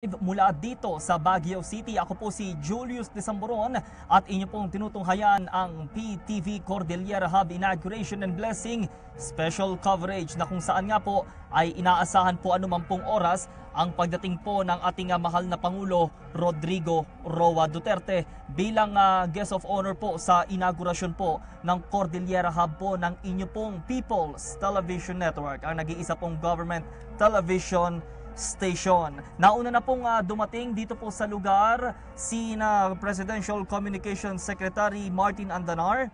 Mula dito sa Baguio City, ako po si Julius Desamboron at inyo pong tinutunghayan ang PTV Cordillera Hub Inauguration and Blessing special coverage na kung saan nga po ay inaasahan po anuman pong oras ang pagdating po ng ating mahal na Pangulo Rodrigo Roa Duterte bilang guest of honor po sa inaugurasyon po ng Cordillera Hub po ng inyo pong People's Television Network, ang nag-iisa pong government television station. Nauna na pong dumating dito po sa lugar si Presidential Communications Secretary Martin Andanar,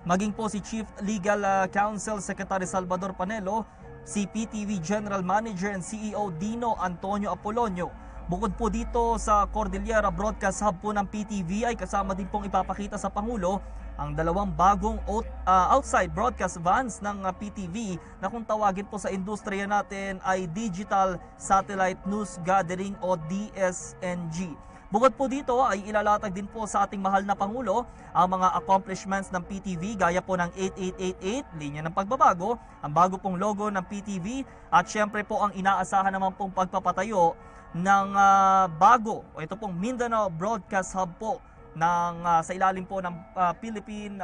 maging po si Chief Legal Counsel Secretary Salvador Panelo, si PTV General Manager and CEO Dino Antonio Apolonio. Bukod po dito sa Cordillera Broadcast Hub po ng PTV ay kasama din pong ipapakita sa Pangulo ang dalawang bagong outside broadcast vans ng PTV na kung tawagin po sa industriya natin ay Digital Satellite News Gathering o DSNG. Bukod po dito ay ilalatag din po sa ating mahal na Pangulo ang mga accomplishments ng PTV gaya po ng 8888, linya ng pagbabago, ang bago pong logo ng PTV at syempre po ang inaasahan naman pong pagpapatayo ng bago o ito pong Mindanao Broadcast Hub po sa ilalim po ng Philippine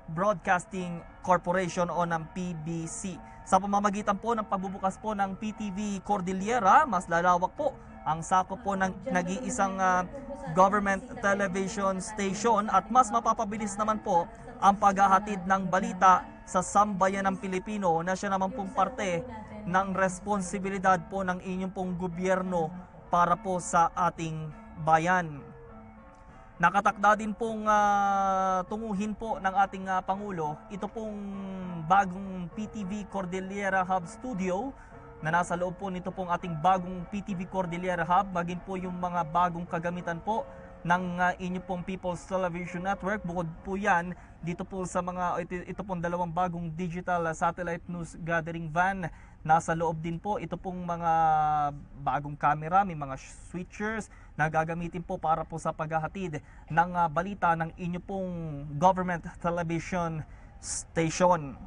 Broadcasting Corporation o ng PBC. Sa pamamagitan po ng pagbubukas po ng PTV Cordillera, mas lalawak po ang sakop po ng nag-iisang government television station at mas mapapabilis naman po ang paghahatid ng balita sa sambayan ng Pilipino na siya naman pong parte ng responsibilidad po ng inyong pong gobyerno para po sa ating bayan. Nakatakda din pong tunguhin po ng ating Pangulo ito pong bagong PTV Cordillera Hub Studio na nasa loob po nito pong ating bagong PTV Cordillera Hub, maging po yung mga bagong kagamitan po ng inyo pong People's Television Network. Bukod po yan dito po sa ito pong dalawang bagong digital satellite news gathering van. Nasa loob din po ito pong mga bagong camera, may mga switchers na gagamitin po para po sa paghahatid ng balita ng inyo pong government television station.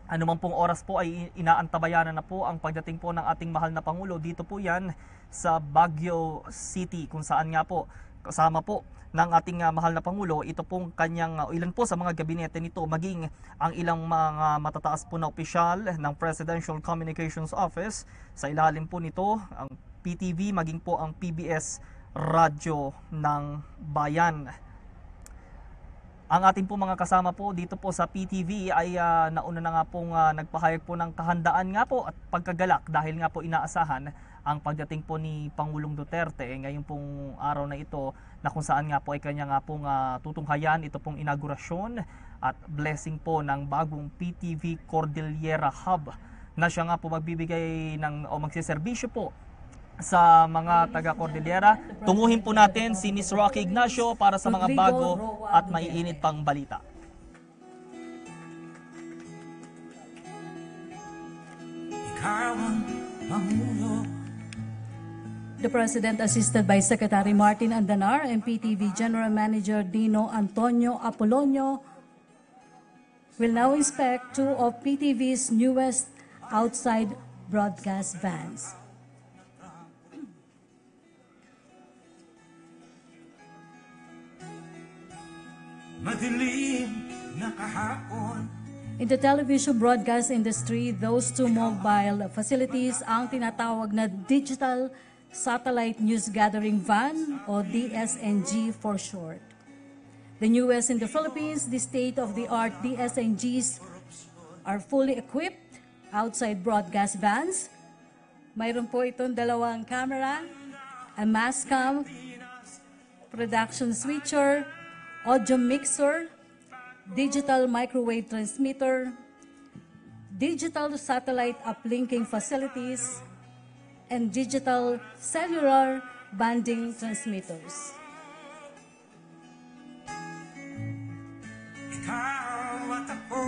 Ano man pong oras po ay inaantabayanan na po ang pagdating po ng ating mahal na Pangulo. Dito po yan sa Baguio City kung saan nga po kasama po ng ating mahal na Pangulo ito pong kanyang ilan po sa mga gabinete nito, maging ang ilang mga matataas po na opisyal ng Presidential Communications Office. Sa ilalim po nito ang PTV, maging po ang PBS Radyo ng Bayan. Ang ating po mga kasama po dito po sa PTV ay nauna na nga pong nagpahayag po ng kahandaan nga po at pagkagalak dahil nga po inaasahan ang pagdating po ni Pangulong Duterte ngayon pong araw na ito na kung saan nga po ay kanya nga pong tutunghayan ito pong inaugurasyon at blessing po ng bagong PTV Cordillera Hub na siya nga po magbibigay o magsiservisyo po sa mga taga-Cordillera. Tunguhin po natin si Miss Rocky Ignacio para sa mga bago at maiinit pang balita. Ikaw ang Pangulo. The President, assisted by Secretary Martin Andanar and PTV General Manager Dino Antonio Apolonio, will now inspect two of PTV's newest outside broadcast vans. Madilim na kahapon. In the television broadcast industry, those two mobile facilities ang tinatawag na Digital Satellite News Gathering Van o DSNG for short. The newest in the Philippines, the state-of-the-art DSNGs are fully equipped outside broadcast vans. Mayroon po itong dalawang camera, a mass cam, production switcher, audio mixer, digital microwave transmitter, digital satellite uplinking facilities, and digital cellular banding transmitters. Ikaw at ako,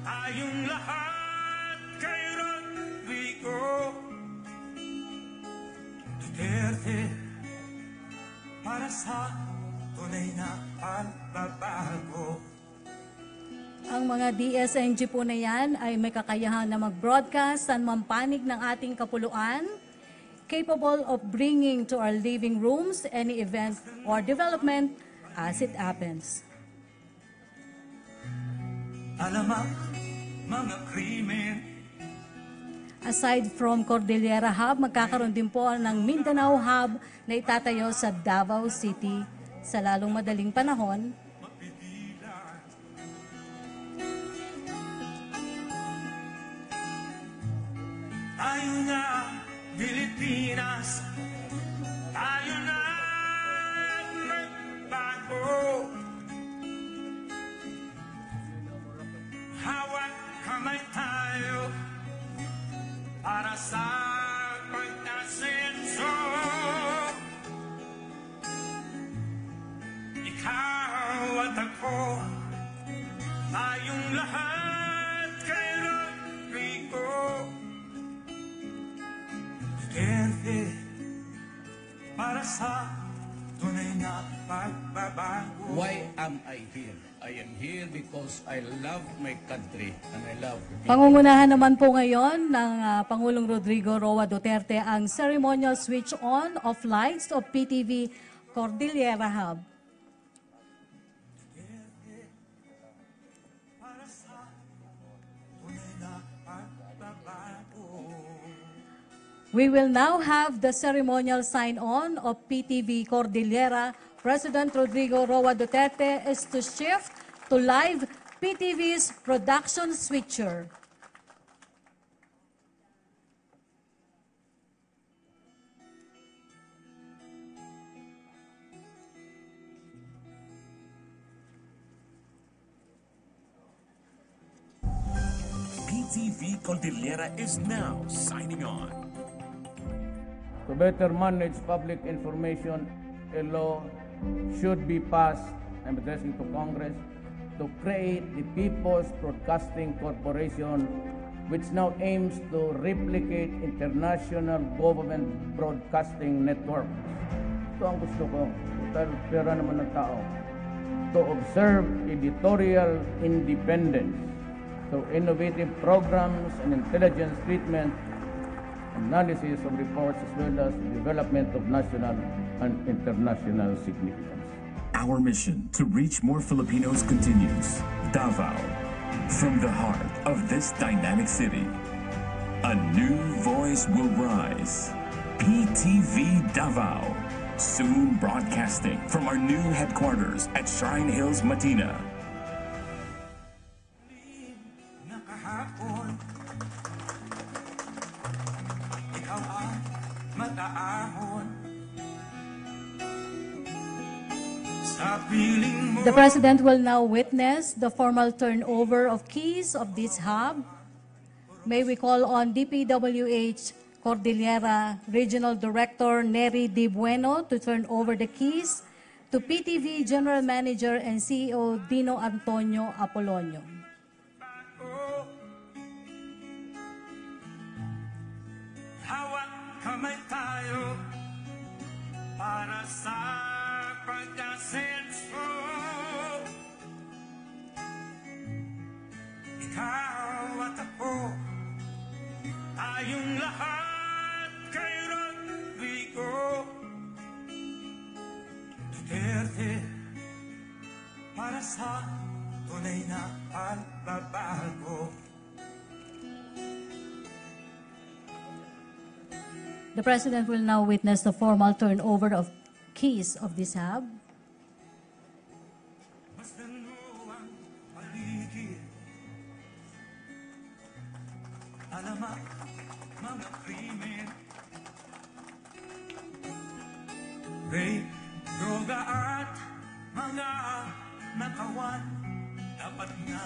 tayong lahat kay Rodrigo Duterte para sa tunay na pagbabago. Ang mga DSNG po na yan ay may kakayahan na mag-broadcast saan man panig ng ating kapuluan, capable of bringing to our living rooms any event or development as it happens. Alamak, mga krimen. Aside from Cordillera Hub, magkakaroon din po ng Mindanao Hub na itatayo sa Davao City sa lalong madaling panahon. Tayo na, Pilipinas. Tayo na, magbago. Hawak kamay tayo para sa pagkasenso. Ikaw at ako, tayong lahat kay Rodrigo Duterte, para sa tunay na pagbabago. Why am I here? I am here because I love my country and I love the people. Pangungunahan naman po ngayon ng Pangulong Rodrigo Roa Duterte ang ceremonial switch on of lights of PTV Cordillera Hub. Para sa tunay na pagbabago. We will now have the ceremonial sign-on of PTV Cordillera. President Rodrigo Roa Duterte is to shift to live PTV's production switcher. PTV Cordillera is now signing on. To better manage public information, a law should be passed, I'm addressing to Congress, to create the People's Broadcasting Corporation, which now aims to replicate international government broadcasting networks. Ito ang gusto ko, total pera naman ng tao, to observe editorial independence through innovative programs and intelligence treatment, analysis of reports, as well as development of national and international significance. Our mission to reach more Filipinos continues. Davao, from the heart of this dynamic city, a new voice will rise. PTV Davao, soon broadcasting from our new headquarters at Shrine Hills, Matina. Nakahapon, ikaw ang mataahon. Sa piling mo, The President will now witness the formal turnover of keys of this hub. May we call on DPWH Cordillera Regional Director Neri Di Bueno to turn over the keys to PTV General Manager and CEO Dino Antonio Apolonio. hawak kamay tayo para sa pagkasenso. Ikaw at ako, tayong lahat kay Rodrigo Duterte, para sa tunay na pagbabago. The President will now witness the formal turnover of keys of this hub. Masdan mo ang paligid, alamak, mga krimen, rape, droga at mga nakawan. Dapat nga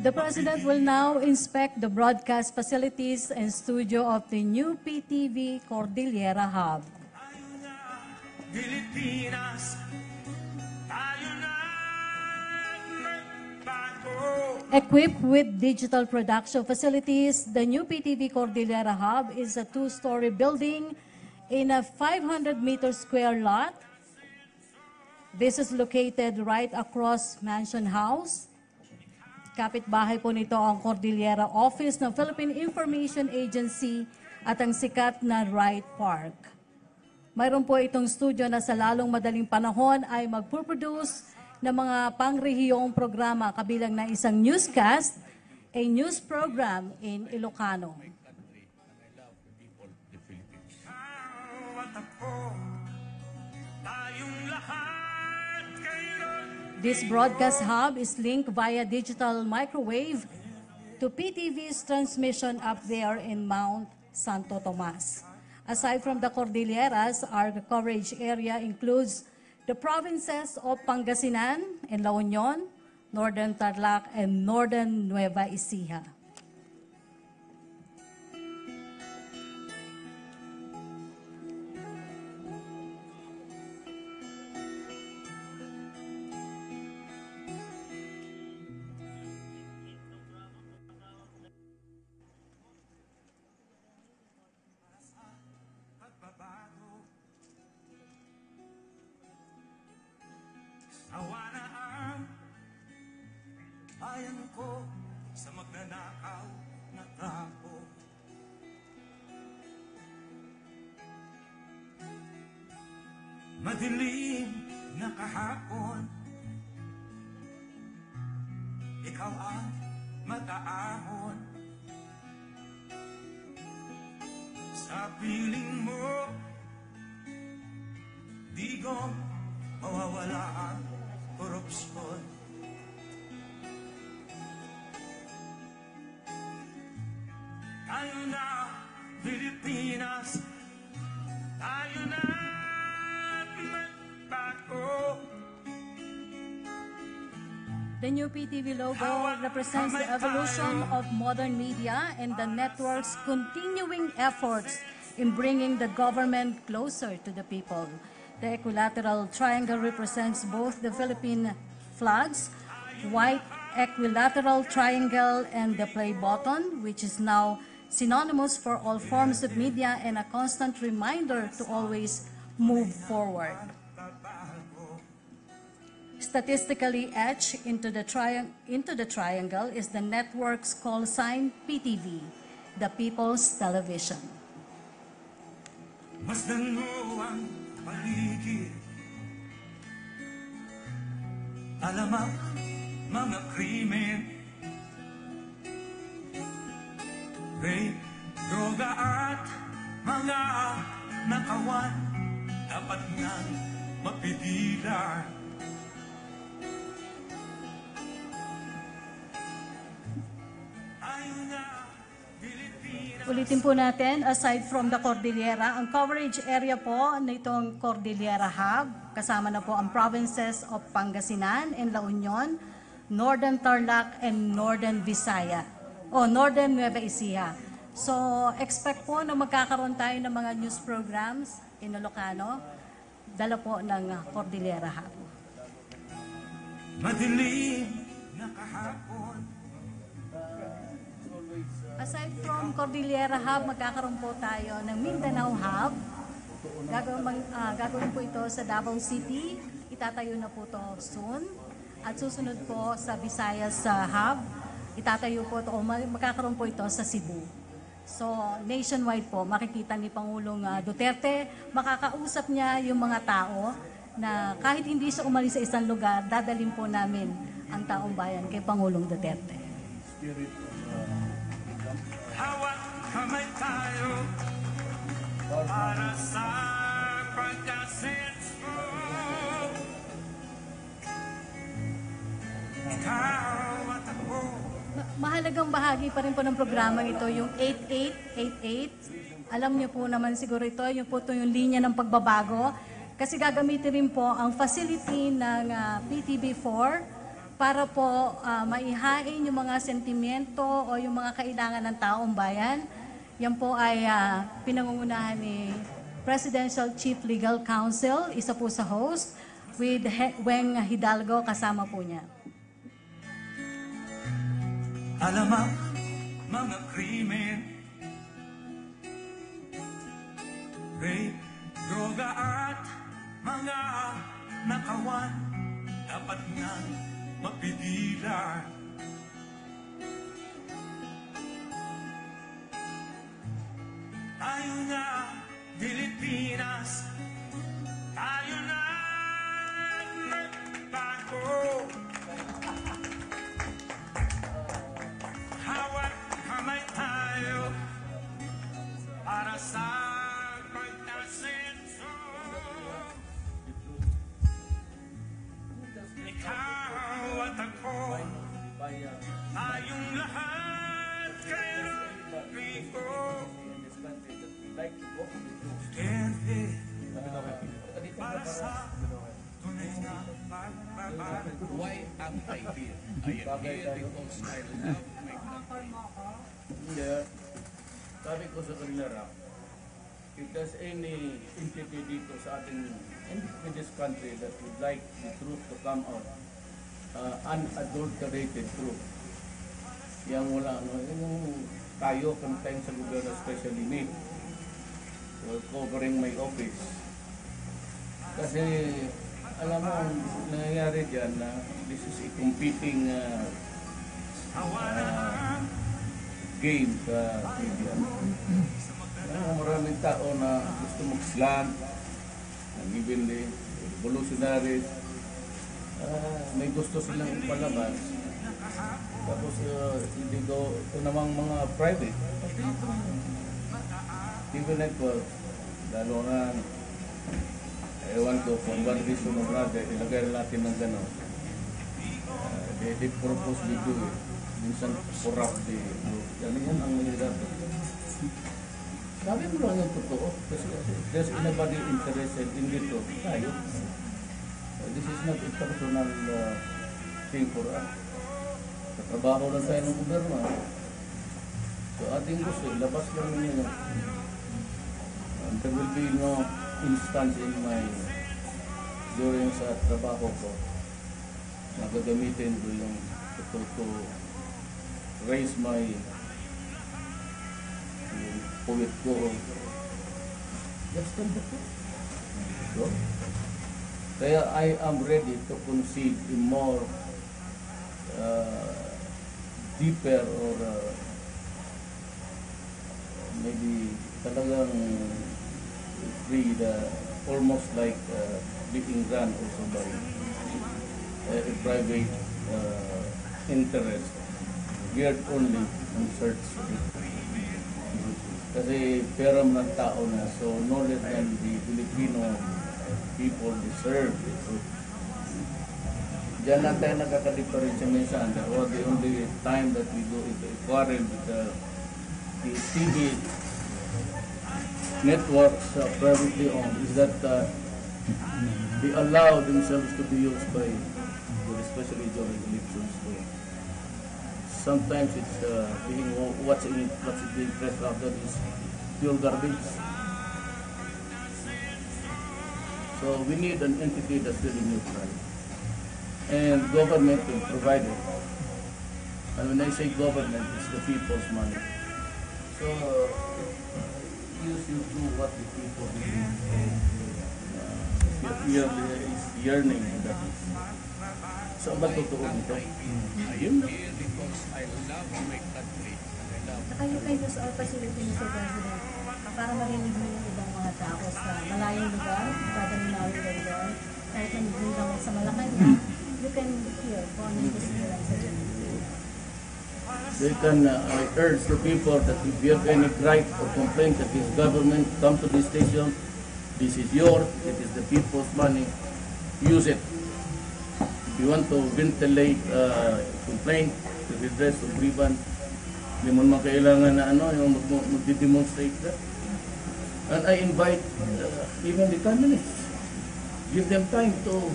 The President will now inspect the broadcast facilities and studio of the new PTV Cordillera Hub. tayo na, Pilipinas, tayo na magbago. Equipped with digital production facilities, the new PTV Cordillera Hub is a two-story building in a 500-meter square lot. This is located right across Mansion House. Kapitbahay po nito ang Cordillera Office ng Philippine Information Agency at ang sikat na Wright Park. Mayroon po itong studio na sa lalong madaling panahon ay magpuproduce ng mga pangrehiyong programa kabilang na isang newscast, a news program in Ilocano. This broadcast hub is linked via digital microwave to PTV's transmission up there in Mount Santo Tomas. Aside from the Cordilleras, our coverage area includes the provinces of Pangasinan and La Union, Northern Tarlac, and Northern Nueva Ecija. Nawa na ang bayan ko sa magnanakaw na tao. Madilim na kahapon, ikaw ang mataahon. Sa piling mo, di ko mawawala ang korupsyon. Tayo na, Pilipinas, tayo na magbago. The new PTV logo represents the evolution of modern media and the network's continuing efforts in bringing the government closer to the people. The equilateral triangle represents both the Philippine flags, white equilateral triangle, and the play button, which is now synonymous for all forms of media and a constant reminder to always move forward. Statistically etched into the triangle is the network's call sign PTV, the People's Television. Masdan mo ang paligid, alam ang mga krimen, rape, droga at mga nakawan, dapat nang mapigilan. Tayo na, Pilipinas. Ulitin po natin, aside from the Cordillera, ang coverage area po nitong Cordillera Hub, kasama na po ang provinces of Pangasinan and La Union, Northern Tarlac, and Northern Visaya, o Northern Nueva Ecija. So, expect po na magkakaroon tayo ng mga news programs in Ilocano, dala po ng Cordillera Hub. Madilim na kahapon, Aside from Cordillera Hub, magkakaroon po tayo ng Mindanao Hub. Gagawin po ito sa Davao City. Itatayo na po ito soon. At susunod po sa Visayas Hub. Itatayo po ito, magkakaroon po ito sa Cebu. So, nationwide po, makikita ni Pangulong Duterte, makakausap niya yung mga tao na kahit hindi siya umalis sa isang lugar, dadalhin po namin ang taong bayan kay Pangulong Duterte. hawak kamay tayo para sa pagkasenso. Ikaw at ako. Mahalagang bahagi pa rin po ng programa ito, yung 8888. Alam niyo po naman siguro ito, yung po ito yung linya ng pagbabago. Kasi gagamitin rin po ang facility ng PTV4 para po maihain yung mga sentimento o yung mga kailangan ng taong bayan. Yan po ay pinangungunahan ni Presidential Chief Legal Counsel, isa po sa host, with Weng Hidalgo, kasama po niya. Alam ang mga krimen, rape, droga at mga nakawan, dapat nga mapigilan. tayo na Pilipinas, tayo na nagbago. Hawat kamay tayo para sa pagkasenso. Ikaw at ako, tayong lahat kay Rodrigo Duterte, para sa tunay na pagbabago. Why am I here? I am here because I love my country. Hindi. Sabi ko sa kanila raw, if there's any entity dito sa ating in this country that would like the truth to come out, unadulterated truth, yang wala, yung tayo, kantayin sa gobyerno, especially me, covering my office. Kasi, alam mo, nangyayari dyan na this is a competing game sa media. Maraming tao na gusto mag-slant, even the revolutionaries, may gusto silang ipalabas. Tapos hindi ito namang mga private TV network, lalo na ewan ko for one reason or another, ilagay natin ng gano'n. They purposely do it. Minsan corrupt yan ang mahirap. Sabi mo lang yung totoo, kasi there's nobody interested in dito, tayo. This is not a personal thing for us. Katrabaho lang tayo ng gobyerno. So ating gusto, labas lang ninyo. There will be no instance in during sa trabaho ko na gagamitin ko yung to raise my poet ko. Just tell the truth. So, kaya I am ready to concede a more deeper or maybe talagang free, almost like being run also by a private interest geared only on search. Kasi pera ng tao na, so no less than the Filipino people deserve it. So, diyan lang tayo nakaka-differentiate minsan. Or the only time that we go into a quarrel with the TV networks privately owned is that they allow themselves to be used by, especially during elections. So, sometimes it's being what's being pressed after is pure garbage. So we need an entity that's really neutral, and government will provide it. And when I say government, it's the people's money. So you should do what the people need. Is yearning that is. So ba totoo nito? I am here because I love my country. Kayo kayo sa facility ni Sir President, para marinig mo yung ibang mga tao sa malayong lugar, dadalhin namin kayo doon, kahit hindi lang sa Malacanang, you can hear kung ano yung gusto nila sa dyan. They can, I urge the people that if you have any gripe or complaint that this government, come to this station. This is yours, it is the people's money, use it. If you want to ventilate complaint, to redress or grievance, hindi mo naman kailangan na yung mag-demonstrate that. And I invite even the communists, give them time to,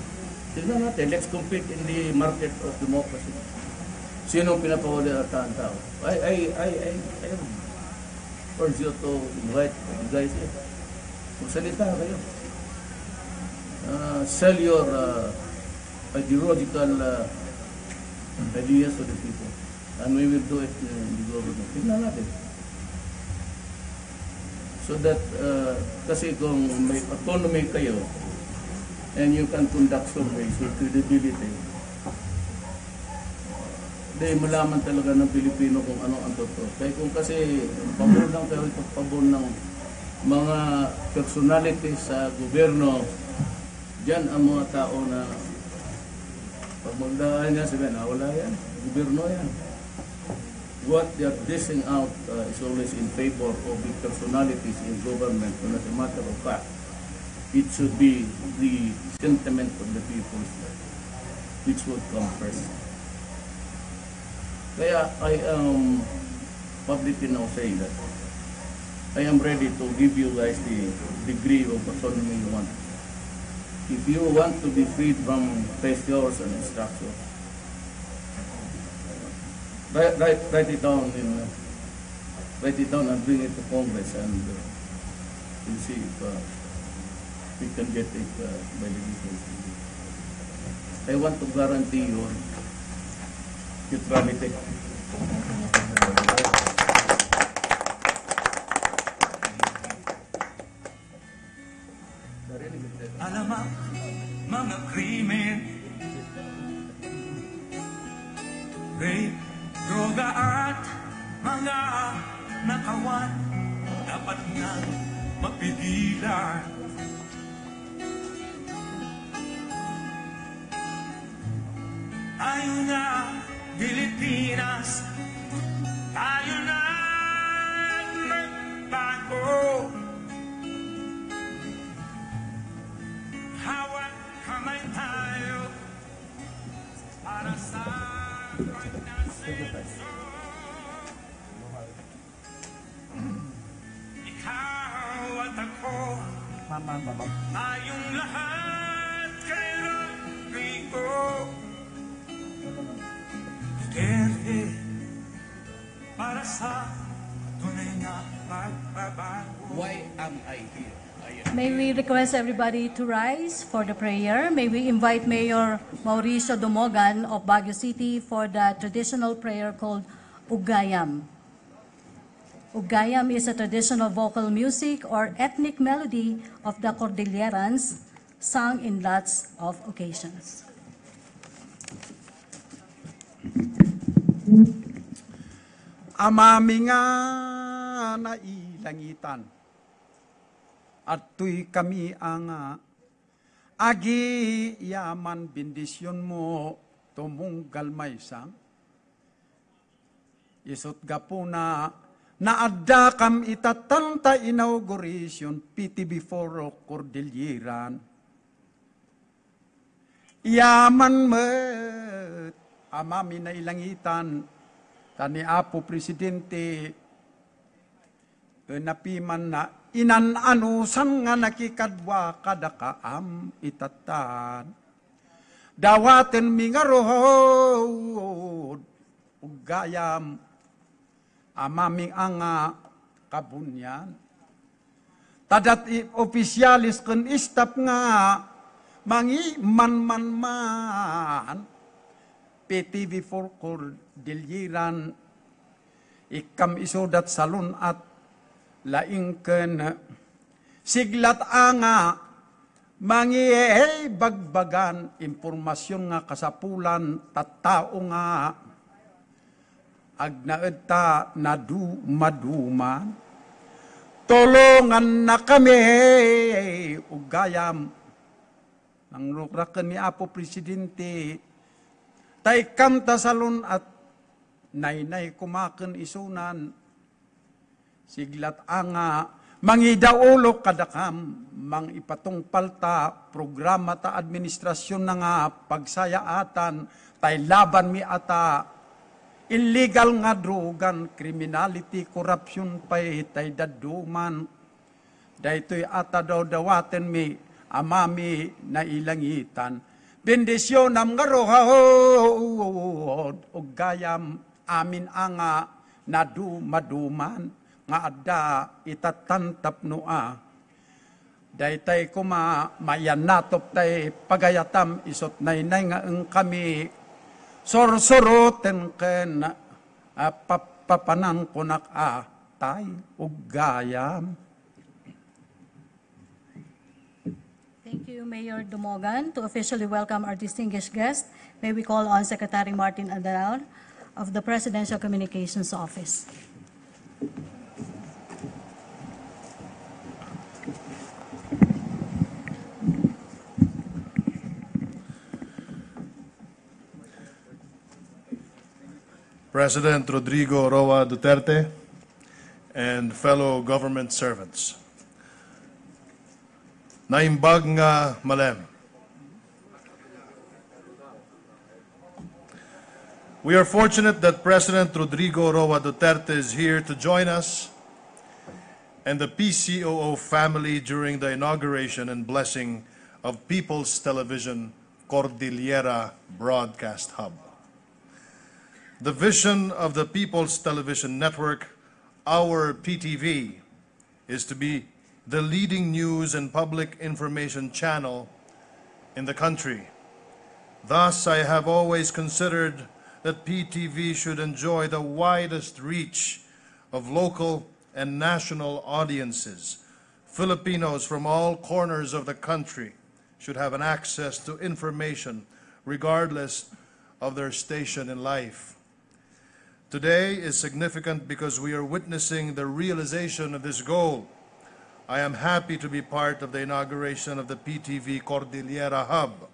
tignan natin, let's compete in the market of democracy. Sino pinapawali ang tao? I urge you to invite you guys here. Magsalita kayo. Sell your ideological ideas to the people. And we will do it in the government. Tignan natin. So that, kasi kung may autonomy kayo, and you can conduct surveys with credibility, hindi malaman talaga ng Pilipino kung ano ang totoo. Kaya kung kasi pabor lang kayo, pabor ng mga personalities sa gobyerno, dyan ang mga tao na pag magdaan niya, sabihin, wala yan, gobyerno yan. What they are dishing out is always in favor of the personalities in government, and as a matter of fact, it should be the sentiment of the people which would come first. Kaya I am publicly now saying that I am ready to give you guys the degree of autonomy you want. If you want to be freed from pressures and instructions, write it down and bring it to Congress, and we'll see if we can get it by legislation. I want to guarantee your neutrality. Alam ang mga krimen, rape, droga at mga nakawan, dapat na mapigilan. Tayo na Pilipinas, tayo na magbago. Hawak kamay tayo para sa pagnasenso. Ikaw at ako, tayong lahat kay Rodrigo Duterte, para sa tunay na pagbabago. Why am I here? May we request everybody to rise for the prayer. May we invite Mayor Mauricio Dumogan of Baguio City for the traditional prayer called Ugayam. Ugayam is a traditional vocal music or ethnic melody of the Cordillerans sung in lots of occasions. Amami nga nailangitan, at tuy kami ang agi yaman bendisyon mo tumunggal maysang. Isot gapuna naadda kam itatanta inauguration PTV Cordilleran. Yaman met amami na ilangitan tani Apo Presidente napiman na inananusan nga nakikadwa kadakaam itatan. Dawaten mingarohod ugayam amaming anga kabunyan. Tadat ofisyalis kun istap nga mangi man PTV Cordilleran ikam isodat salun at laingken siglat anga mangi bagbagan impormasyon nga kasapulan tattao nga agnaedta maduman tolongan na kami ugayam nang rukraken ni Apo Presidente tay kam tasalon at naynay kumaken isunan siglat anga mangidaulok kadakam mang ipatong palta programa ta administrasyon na nga pagsayaatan tay laban mi ata illegal nga drogan criminality corruption pay tay daduman daytoy ata daw dawaten mi amami na ilangitan bendisyon am nga rohod o gayam amin anga maduman nga adda itatantap noa daytay kuma mayanatop tay pagayatam isot naynay nga eng kami sorsoroten ken papanan kunak tay ugayam. Thank you, Mayor Dumogan. To officially welcome our distinguished guest, may we call on Secretary Martin Andaral of the Presidential Communications Office. President Rodrigo Roa Duterte, and fellow government servants. Naimbag nga malem. We are fortunate that President Rodrigo Roa Duterte is here to join us and the PCOO family during the inauguration and blessing of People's Television Cordillera Broadcast Hub. The vision of the People's Television Network, our PTV, is to be the leading news and public information channel in the country. Thus, I have always considered that PTV should enjoy the widest reach of local and national audiences. Filipinos from all corners of the country should have an access to information regardless of their station in life. Today is significant because we are witnessing the realization of this goal. I am happy to be part of the inauguration of the PTV Cordillera Hub.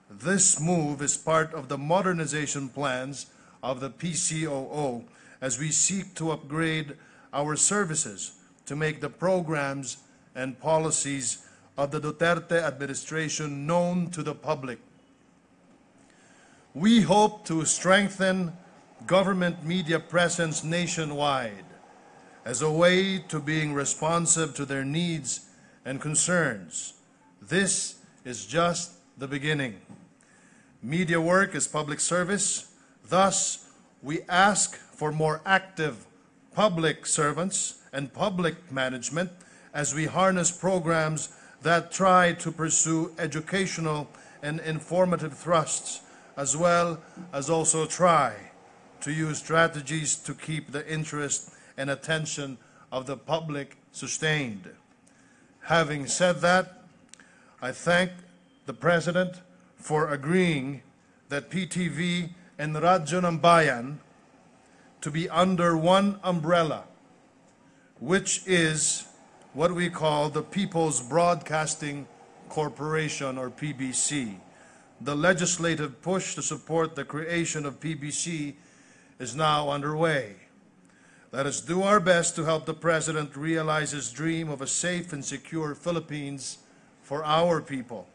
This move is part of the modernization plans of the PCOO as we seek to upgrade our services to make the programs and policies of the Duterte administration known to the public. We hope to strengthen government media presence nationwide as a way to being responsive to their needs and concerns. This is just the beginning. Media work is public service. Thus, we ask for more active public servants and public management as we harness programs that try to pursue educational and informative thrusts, as well as also try to use strategies to keep the interest and attention of the public sustained. Having said that, I thank the President for agreeing that PTV and Radyo ng Bayan to be under one umbrella, which is what we call the People's Broadcasting Corporation, or PBC. The legislative push to support the creation of PBC is now underway. Let us do our best to help the President realize his dream of a safe and secure Philippines for our people.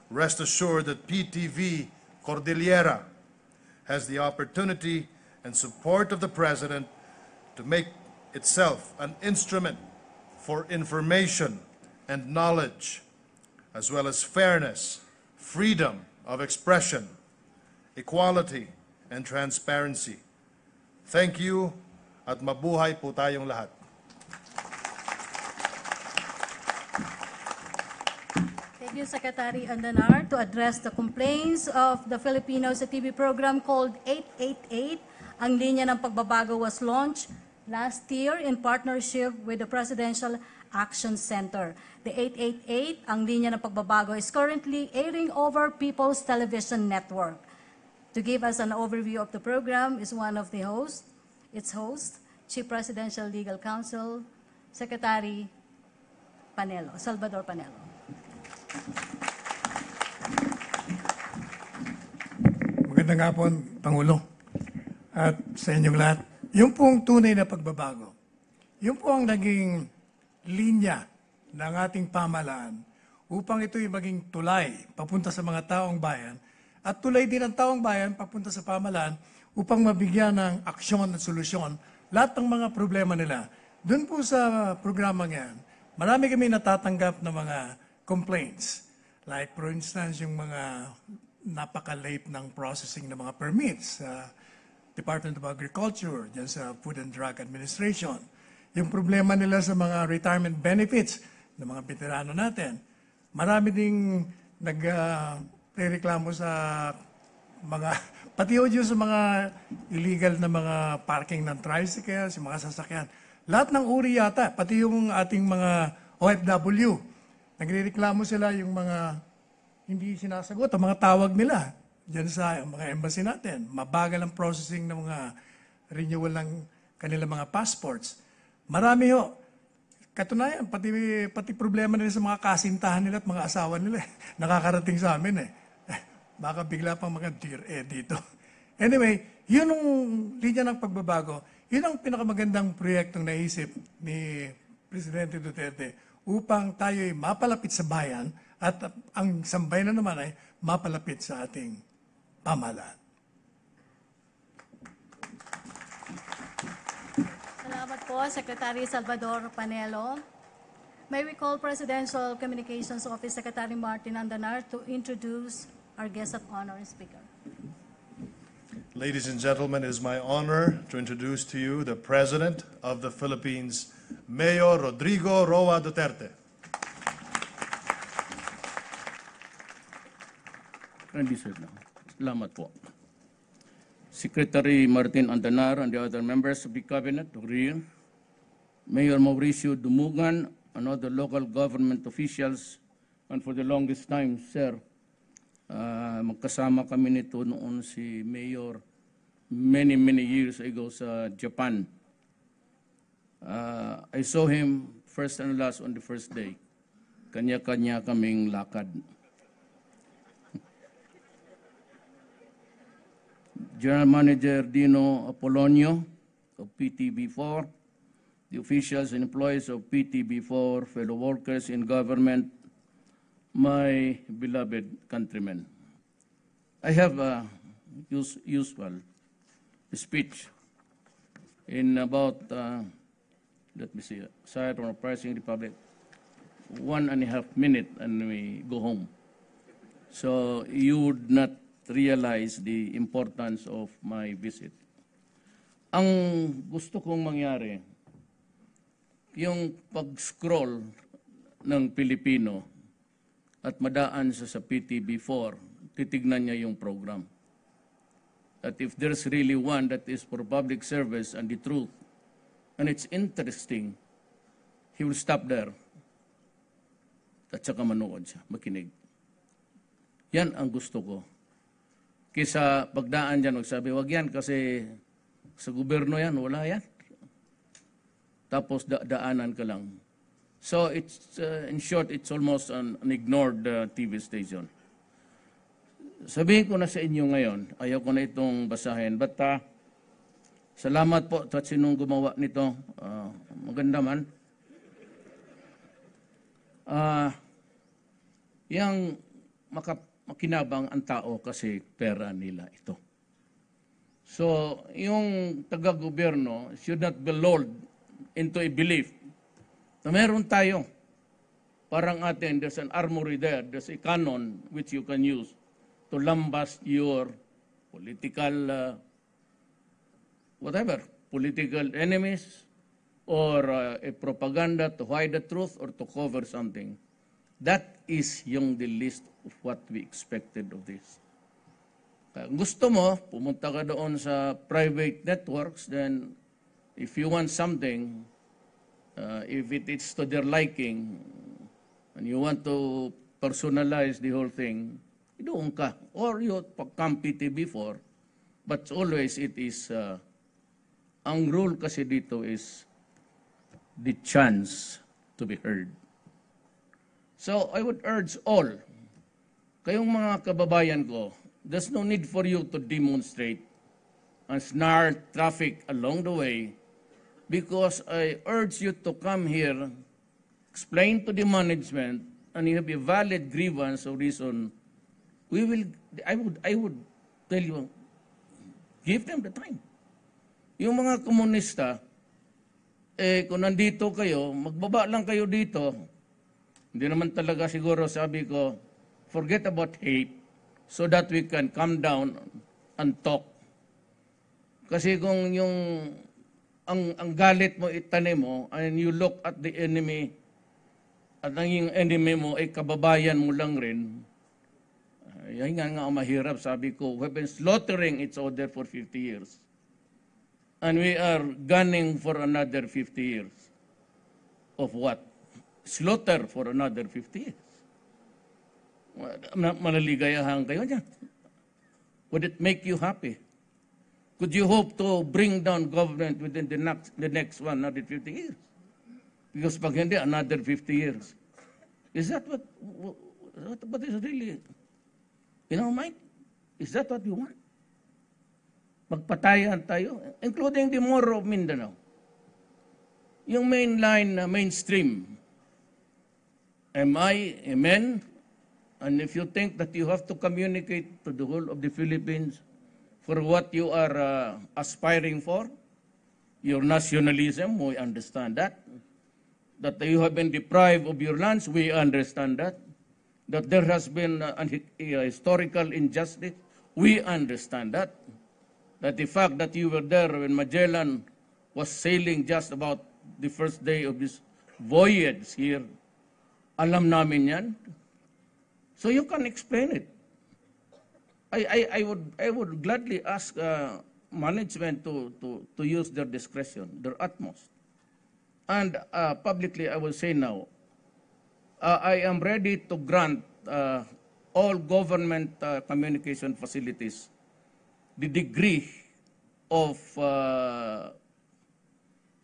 Rest assured that PTV Cordillera has the opportunity and support of the President to make itself an instrument for information and knowledge, as well as fairness, freedom of expression, equality, and transparency. Thank you, at mabuhay po tayong lahat. Thank you, Secretary Andanar, to address the complaints of the Filipinos. A TV program called 888, ang Linya ng Pagbabago, was launched last year in partnership with the Presidential Action Center. The 888, ang Linya ng Pagbabago, is currently airing over People's Television Network. To give us an overview of the program is one of the hosts, its host, Chief Presidential Legal Counsel, Secretary Panelo, Salvador Panelo. Magandang hapon, Pangulo, at sa inyong lahat. Yung pong tunay na pagbabago, yung po ang naging linya ng ating pamahalaan upang ito'y maging tulay papunta sa mga taong bayan at tulay din ng taong bayan papunta sa pamahalaan upang mabigyan ng aksyon at solusyon lahat ng mga problema nila. Doon po sa programang yan, marami kami natatanggap na mga complaints. Like for instance, yung mga napaka-late ng processing ng mga permits sa Department of Agriculture, dyan sa Food and Drug Administration. Yung problema nila sa mga retirement benefits ng mga veterano natin. Marami ding nag-reklamo sa mga, pati yun sa mga illegal na mga parking ng tricycles, yung mga sasakyan. Lahat ng uri yata, pati yung ating mga OFW, nagrereklamo sila yung mga hindi sinasagot, ang mga tawag nila dyan sa mga embassy natin. Mabagal ang processing ng mga renewal ng kanilang mga passports. Marami ho. Katunayan, pati problema nila sa mga kasintahan nila at mga asawa nila. Nakakarating sa amin eh. Baka bigla pang mga dear dito. Anyway, yun ang linya ng pagbabago. Yun ang pinakamagandang proyektong naisip ni Presidente Duterte upang tayo'y mapalapit sa bayan at ang sambayanan naman ay mapalapit sa ating pamahalaan. Salamat po, Secretary Salvador Panelo. May we call Presidential Communications Office Secretary Martin Andanar to introduce our guest of honor and speaker. Ladies and gentlemen, it is my honor to introduce to you the President of the Philippines, Mayor Rodrigo Roa Duterte. Salamat po. Secretary Martin Andanar and the other members of the Cabinet of Rio, Mayor Mauricio Dumugan, and other local government officials, and for the longest time, sir, magkasama kami nito noon si Mayor many years ago sa Japan. I saw him first and last on the first day. Kanya-kanya kaming lakad. General Manager Dino Apolonio of PTV4, the officials and employees of PTV4, fellow workers in government, my beloved countrymen. I have a usual speech in about, let me see, side on a pricing republic, 1.5 minutes and we go home. So you would not realize the importance of my visit. Ang gusto kong mangyari, yung pag-scroll ng Pilipino at madaan sa PTV4, titignan niya yung program. That if there's really one that is for public service and the truth, and it's interesting, he will stop there at saka manood siya, makinig. Yan ang gusto ko. Kisa pagdaan dyan, magsabi, wag yan kasi sa gobyerno yan, wala yan. Tapos daanan ka lang. So it's in short, it's almost an ignored TV station. Sabihin ko na sa inyo ngayon, ayaw ko na itong basahin, but salamat po at sinong gumawa nito. Maganda man. Yang makinabang ang tao kasi pera nila ito. So yung taga-gobyerno should not be lulled into a belief na meron tayo. Parang atin, there's an armory there, there's a cannon which you can use to lambast your political, political enemies or a propaganda to hide the truth or to cover something. That is yung the list of what we expected of this. Gusto mo, pumunta ka doon sa private networks, then if you want something, if it is to their liking, and you want to personalize the whole thing, doon ka. Or you come PTV4, but always it is, ang rule kasi dito is the chance to be heard. So I would urge all, kayong mga kababayan ko, there's no need for you to demonstrate and snarl traffic along the way, because I urge you to come here, explain to the management, and you have a valid grievance or reason. I would tell you, give them the time. Yung mga komunista, kung nandito kayo, magbaba lang kayo dito. Hindi naman talaga siguro, sabi ko, forget about hate so that we can come down and talk. Kasi kung yung ang galit mo itanim mo and you look at the enemy at ang enemy mo ay kababayan mo lang rin, yan nga mahirap. Sabi ko, we've been slaughtering each other for 50 years. And we are gunning for another 50 years. Of what? Slaughter for another 50 years. Malaligayahan kayo dyan. Would it make you happy? Could you hope to bring down government within the next 150 years? Because pag hindi, another 50 years. Is that what is really in our mind? Is that what you want? magpatayan tayo, including the Moro of Mindanao. Yung mainline na mainstream, am I, amen? And if you think that you have to communicate to the whole of the Philippines for what you are aspiring for, your nationalism, we understand that. That you have been deprived of your lands, we understand that. That there has been a historical injustice, we understand that. That the fact that you were there when Magellan was sailing just about the first day of this voyage here, alam namin yan. So you can explain it. I would gladly ask management to use their discretion, their utmost. And publicly, I will say now, I am ready to grant all government communication facilities the degree of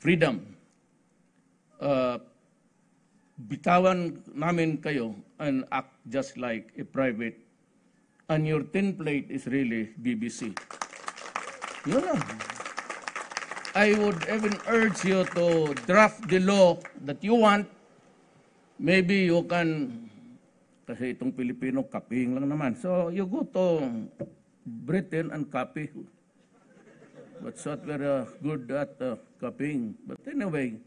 freedom. Bitawan namin kayo and act just like a private. And your tin plate is really BBC. Yun lang. I would even urge you to draft the law that you want. Maybe you can, kasi itong Pilipino, copying lang naman. So you go to Britain and copy. But so we're good at copying. But anyway,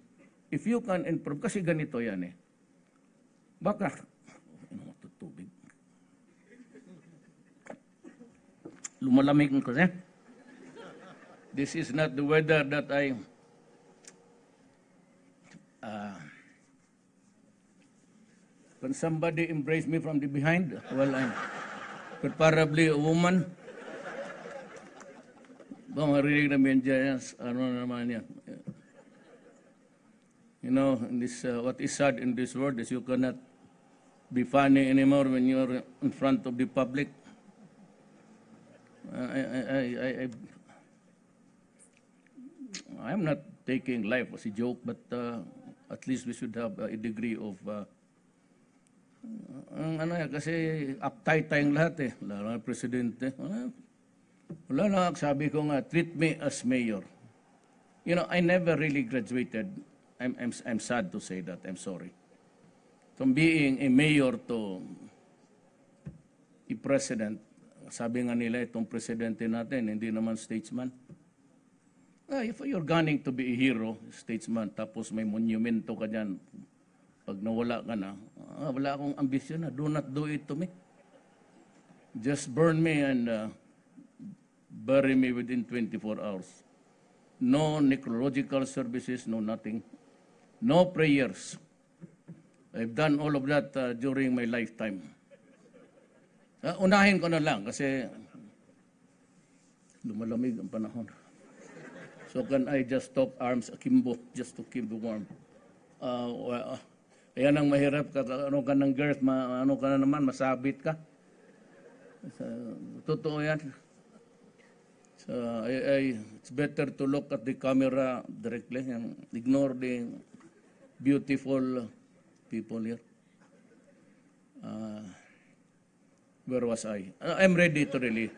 if you can improve, kasi ganito yan eh. Baka, tubig. Lumalamig ko siya. This is not the weather that I can somebody embrace me from the behind? Well, I'm preferably a woman. Ba, marinig namin dyan, ano naman yan. You know, this, what is sad in this world is you cannot be funny anymore when you're in front of the public. I'm not taking life as a joke, but at least we should have a degree of ano kasi uptight tayong lahat eh, lalo na presidente. Wala na, sabi ko nga, treat me as mayor. You know, I never really graduated. I'm sad to say that. I'm sorry. From being a mayor to a president, sabi nga nila itong presidente natin, hindi naman statesman. If you're gunning to be a hero, statesman, tapos may monumento ka dyan, pag nawala ka na, wala akong ambisyon na, do not do it to me. Just burn me and bury me within 24 hours. No necrological services, no nothing. No prayers. I've done all of that during my lifetime. Unahin ko na lang kasi lumalamig ang panahon. So can I just talk arms akimbo just to keep the warm? Ayan ang mahirap ka, ano ka ng girth, ano ka na naman, masabit ka. Totoo yan. So it's better to look at the camera directly and ignore the beautiful people here. Where was I? I'm ready to really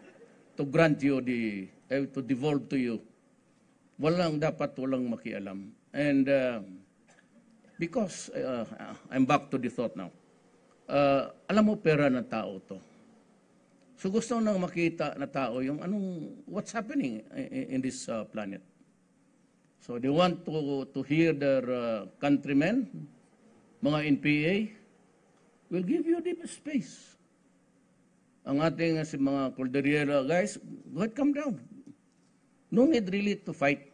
to grant you to devolve to you. Dapat walang makialam. And because I'm back to the thought now. Alam mo, pera ng tao to. So gusto nang makita na tao yung what's happening in this planet. So they want to hear their countrymen, mga NPA, will give you deep space. Ang ating si mga Cordillera guys, go ahead, come down. No need really to fight.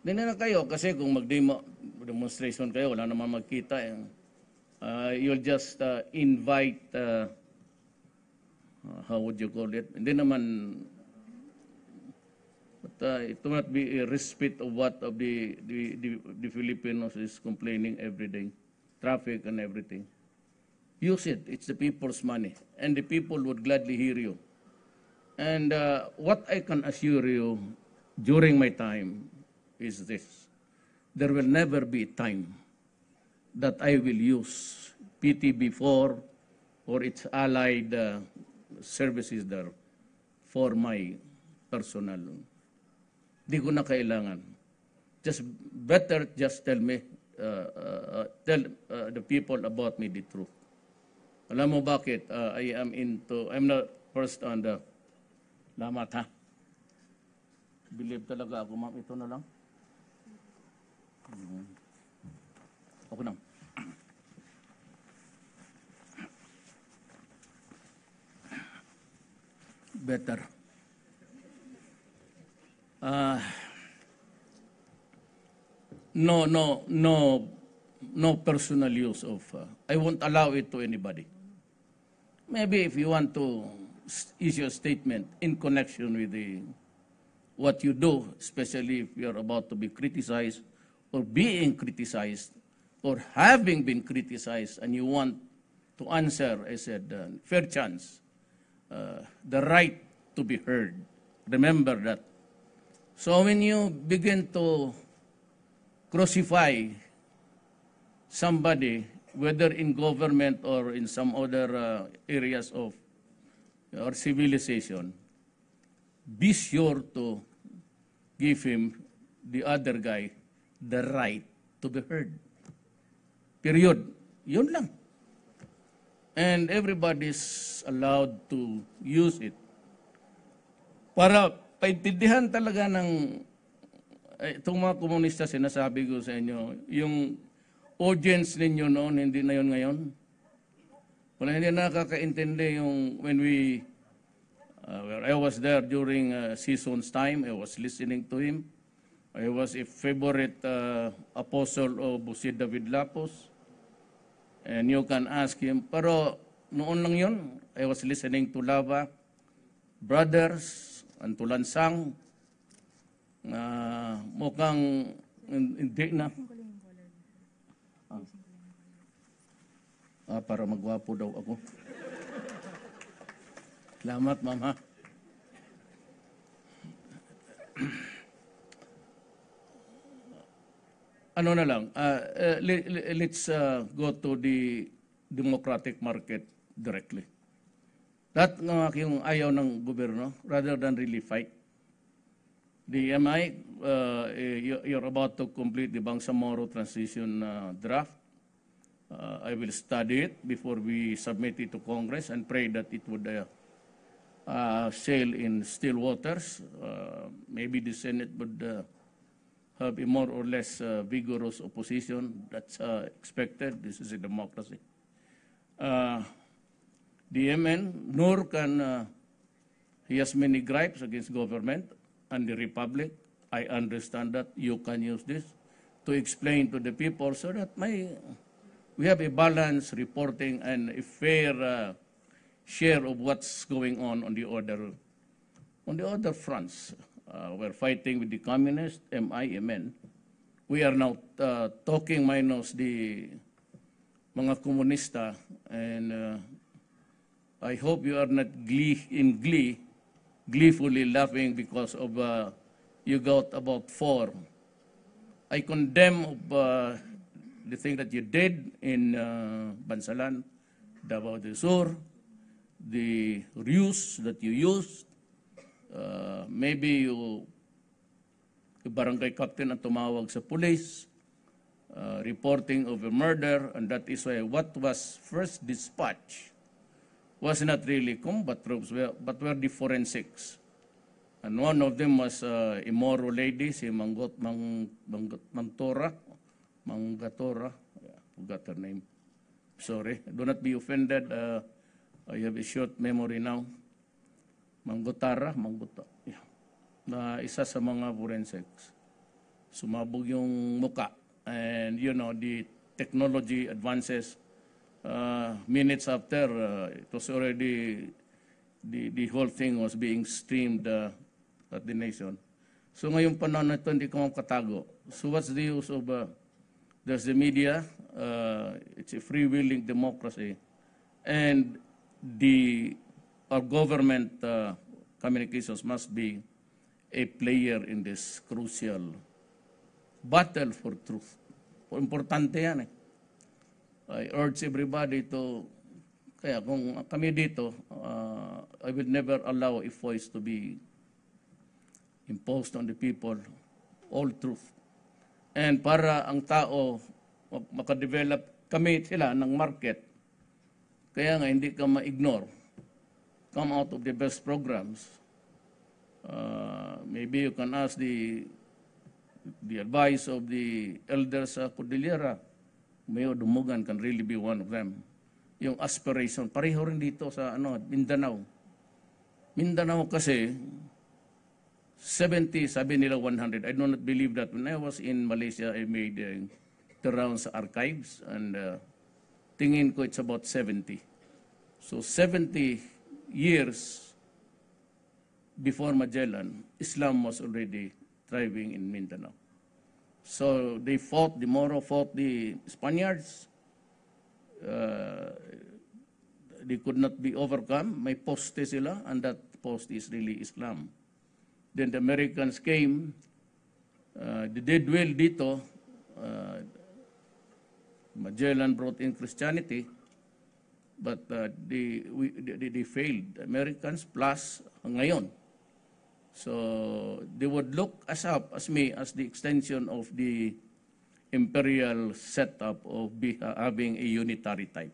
Hindi na kayo kasi kung mag-demonstration kayo, wala naman magkita. You'll just invite, how would you call it? Hindi naman, but it will not be a respite of what of the Filipinos is complaining every day. Traffic and everything. Use it. It's the people's money. And the people would gladly hear you. And what I can assure you during my time is this. There will never be a time that I will use PTV4 or its allied services there for my personal. Di ko na kailangan. Just better just tell me, tell the people about me the truth. Alam mo bakit? I'm not first on the, lamat ha. Believe talaga ako, ma'am. Ito na lang. Okay na. Better. No personal use of, I won't allow it to anybody. Maybe if you want to issue a statement in connection with what you do, especially if you're about to be criticized or being criticized or having been criticized and you want to answer, I said, fair chance, the right to be heard. Remember that. So when you begin to crucify somebody, whether in government or in some other areas of our civilization, be sure to give him, the other guy, the right to be heard. Period. Yun lang. And everybody's allowed to use it. Para paintindihan talaga ng itong mga komunista, sinasabi ko sa inyo, yung audience ninyo noon, hindi na yun ngayon. Wala, hindi nakakaintindi yung when I was there during season's time, I was listening to him. I was a favorite apostle of si David Lapos. And you can ask him, pero noon lang yun, I was listening to Lava, Brothers, and Tulansang, mukhang hindi na. Para magwapo daw ako. Salamat, mama. Ano na lang, let's go to the democratic market directly. That ng aking ayaw ng gobyerno, rather than really fight. The MI, you're about to complete the Bangsamoro transition draft. I will study it before we submit it to Congress and pray that it would sail in still waters. Maybe the Senate would have a more or less vigorous opposition. That's expected. This is a democracy. The MN, nor can, he has many gripes against government and the Republic. I understand that you can use this to explain to the people so that we have a balanced reporting and a fair share of what's going on the other fronts. We're fighting with the communists, MN. We are now talking minus the mga komunista, and I hope you are not gleefully laughing because of you got about 4. I condemn the thing that you did in Bansalan, Davao del Sur, the ruse that you used. Maybe yung barangay captain ang tumawag sa police, reporting of a murder, and that is why what was first dispatched was not really combat troops, but were the forensics. And one of them was a Moro lady, si Mangatora, yeah, forgot her name. Sorry, do not be offended. I have a short memory now. Manggota, yeah. Na isa sa mga forensics. Sumabog yung muka. And you know, the technology advances. Minutes after, it was already, the whole thing was being streamed at the nation. So ngayong panahon na ito, hindi ko makatago. So what's the use of, there's the media, it's a free-willing democracy, and our government communications must be a player in this crucial battle for truth. Importante yan eh. I urge everybody to, kaya kung kami dito, I will never allow a voice to be imposed on the people all truth. And para ang tao makadevelop, kami sila ng market, kaya nga hindi ka ma-ignore. Come out of the best programs. Maybe you can ask the advice of the elders sa Cordillera. Mayo Dumugan can really be one of them. Yung aspiration, pareho rin dito sa Mindanao. Mindanao kasi 70, sabi nila 100. I do not believe that. When I was in Malaysia, I made the rounds sa archives and tingin ko it's about 70. So 70 years before Magellan, Islam was already thriving in Mindanao. So they fought, the Moro fought the Spaniards. They could not be overcome. May poste sila, and that post is really Islam. Then the Americans came, they did well dito. Magellan brought in Christianity, but they failed. Americans plus ngayon. So they would look us up as me as the extension of the imperial setup of having a unitary type.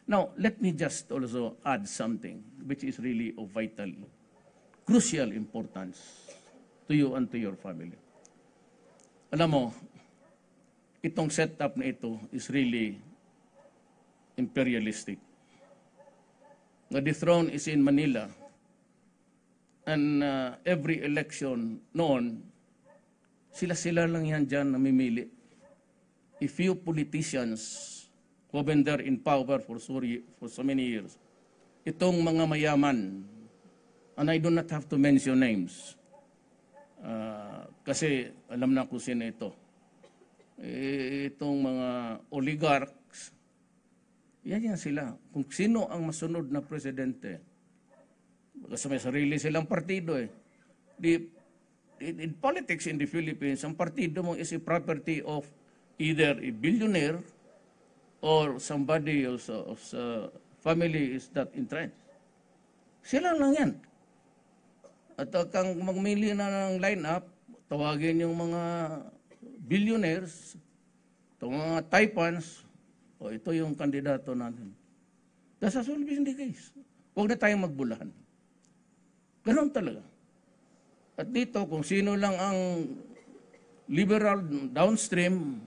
Now, let me just also add something which is really of vital, crucial importance to you and to your family. Alam mo, itong setup na ito is really imperialistic. The throne is in Manila. And every election noon, sila-sila lang yan dyan namimili. A few politicians who have been there in power for so many years. Itong mga mayaman, and I do not have to mention names, kasi alam na kung sino ito. Itong mga oligarchs, yan sila. Kung sino ang masunod na presidente, kasi may sarili silang partido eh. In politics in the Philippines, ang partido mo is a property of either a billionaire or somebody whose family is that entrenched. Sila lang yan. At kang magmili na ng line-up, tawagin yung mga billionaires, itong mga taipans, ito yung kandidato natin. That's always the case. Huwag na tayong magbulahan. Ganon talaga. At dito, kung sino lang ang liberal downstream,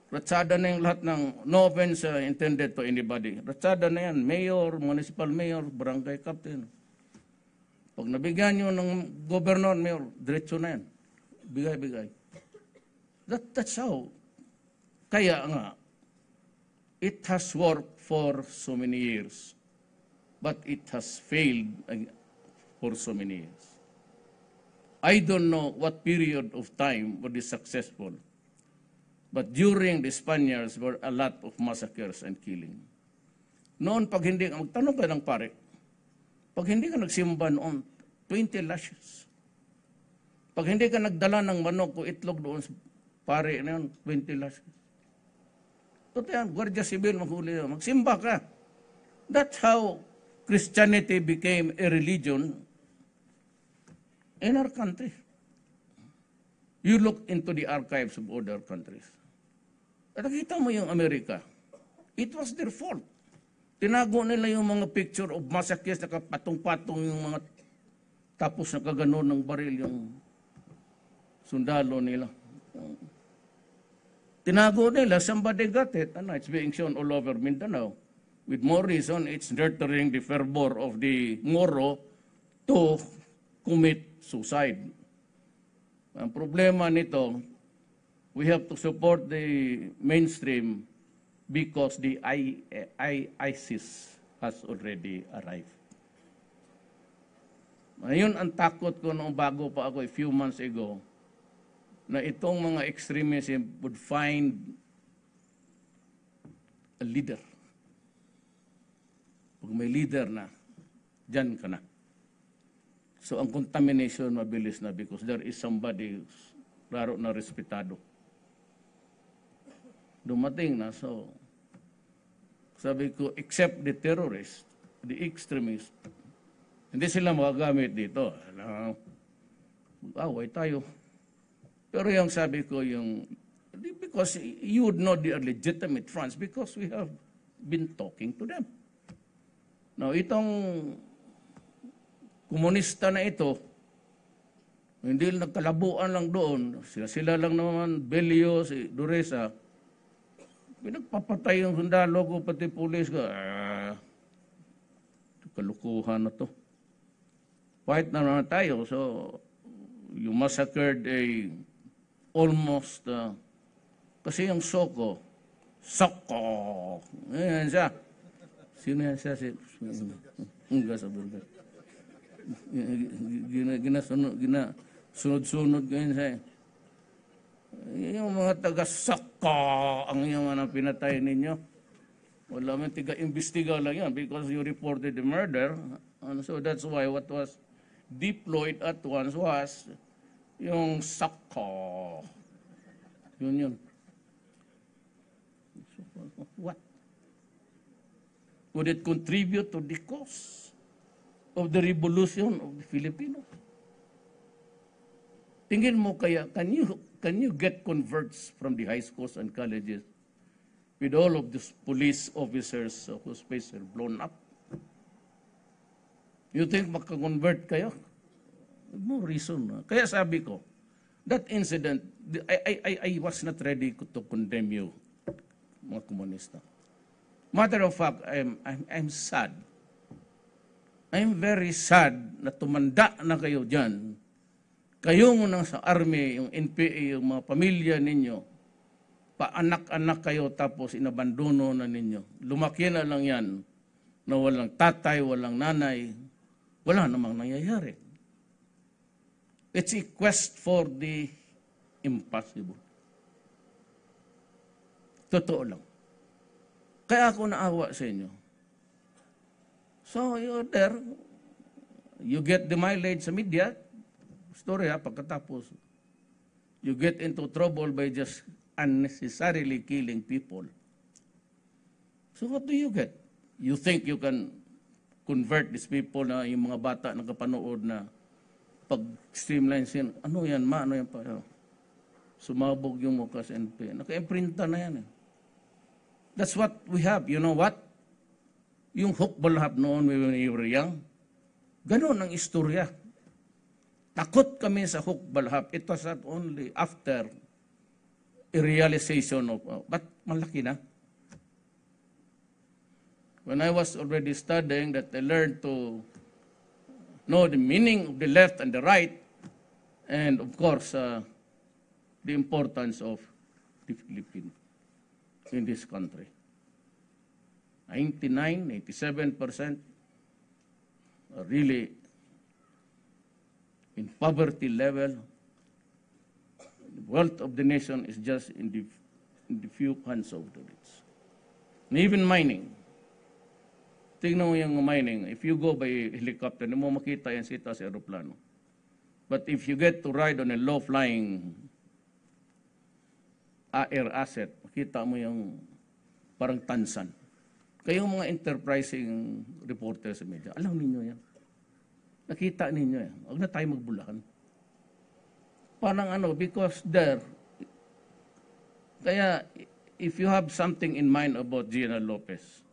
ratsada na yung lahat ng, no offense intended to anybody, ratsada na yan, mayor, municipal mayor, barangay captain. Pag nabigyan nyo ng governor, mayor, diretso na yan. Bigay-bigay. That's how. Kaya nga, it has worked for so many years, but it has failed for so many years. I don't know what period of time would be successful, but during the Spaniards were a lot of massacres and killing. Noon, pag hindi, magtanong ka ng pare, pag hindi ka nagsimba noon, 20 lashes. Pag hindi ka nagdala ng manok o itlog doon sa pare na yun, 20 lashes. Totoo yan, Guardia Civil, magsimba ka. That's how Christianity became a religion in our country. You look into the archives of other countries. At nakita mo yung Amerika, it was their fault. Tinago nila yung mga picture of massacres, nakapatong-patong yung mga tapos nakaganon ng baril yung sundalo nila. Tinago nila, somebody got it. It's being shown all over Mindanao. With more reason, it's nurturing the fervor of the Moro to commit suicide. Ang problema nito, we have to support the mainstream because the ISIS has already arrived. Ngayon, ang takot ko nung bago pa ako a few months ago, na itong mga extremism would find a leader. Pag may leader na, dyan ka na. So ang contamination mabilis na because there is somebody klaro na respetado. Dumating na, so sabi ko, except the terrorist, the extremist, hindi sila magagamit dito. mag-away tayo. Pero yung sabi ko, because you would know they are legitimate fronts because we have been talking to them. Now, itong komunista na ito, hindi nagkalabuan lang doon, sila lang naman, Belio, si Duresa, pinagpapatay yung sundalo ko, pati pulis ko, kalukuhan na to. Fight na naman tayo, so you massacred almost, kasi yung Soko, yan siya. Sino yan siya? Enggak sa burger. Sunod-sunod ganyan siya. Yung mga taga-Soko, ang yung mga pinatay ninyo. Wala man tiga-imbestiga lang yan because you reported the murder. And so that's why what was deployed at once was yung Soko. Yun. What? Would it contribute to the cause of the revolution of the Filipinos? Tingin mo kaya, can you get converts from the high schools and colleges with all of these police officers whose faces are blown up? You think makakonvert kayo? No reason. Kaya sabi ko, that incident, I was not ready to condemn you, mga komunista. Matter of fact, I'm sad. I'm very sad na tumanda na kayo dyan. Kayo muna sa army, yung NPA, yung mga pamilya ninyo, paanak-anak kayo tapos inabandono na ninyo. Lumaki na lang yan na walang tatay, walang nanay, wala namang nangyayari. It's a quest for the impossible. Totoo lang. Kaya ako naawa sa inyo. So, you're there. You get the mileage sa media. Story pagkatapos. You get into trouble by just unnecessarily killing people. So, what do you get? You think you can convert these people na yung mga bata na kapanood na pag-streamline sin. Ano yan, ma? Ano yan pa? Sumabog yung mukha sa NP. Naka-imprinta na yan eh. That's what we have. You know what? Yung hukbalhap noon when we were young, ganun ang istorya. Takot kami sa hukbalhap. It was not only after a realization of, but malaki na. When I was already studying that, I learned to know the meaning of the left and the right, and of course, the importance of the Philippines in this country. 97% are really in poverty level. The wealth of the nation is just in the few hands of the rich. And even mining. Tingnan mo yung mining. If you go by helicopter, hindi mo makita yan sita sa aeroplano. But if you get to ride on a low-flying air asset, makita mo yung parang tansan. Kayong mga enterprising reporters sa media, alam ninyo yan. Nakita ninyo yan. Huwag na tayo magbulakan. Parang because there, kaya if you have something in mind about Gina Lopez,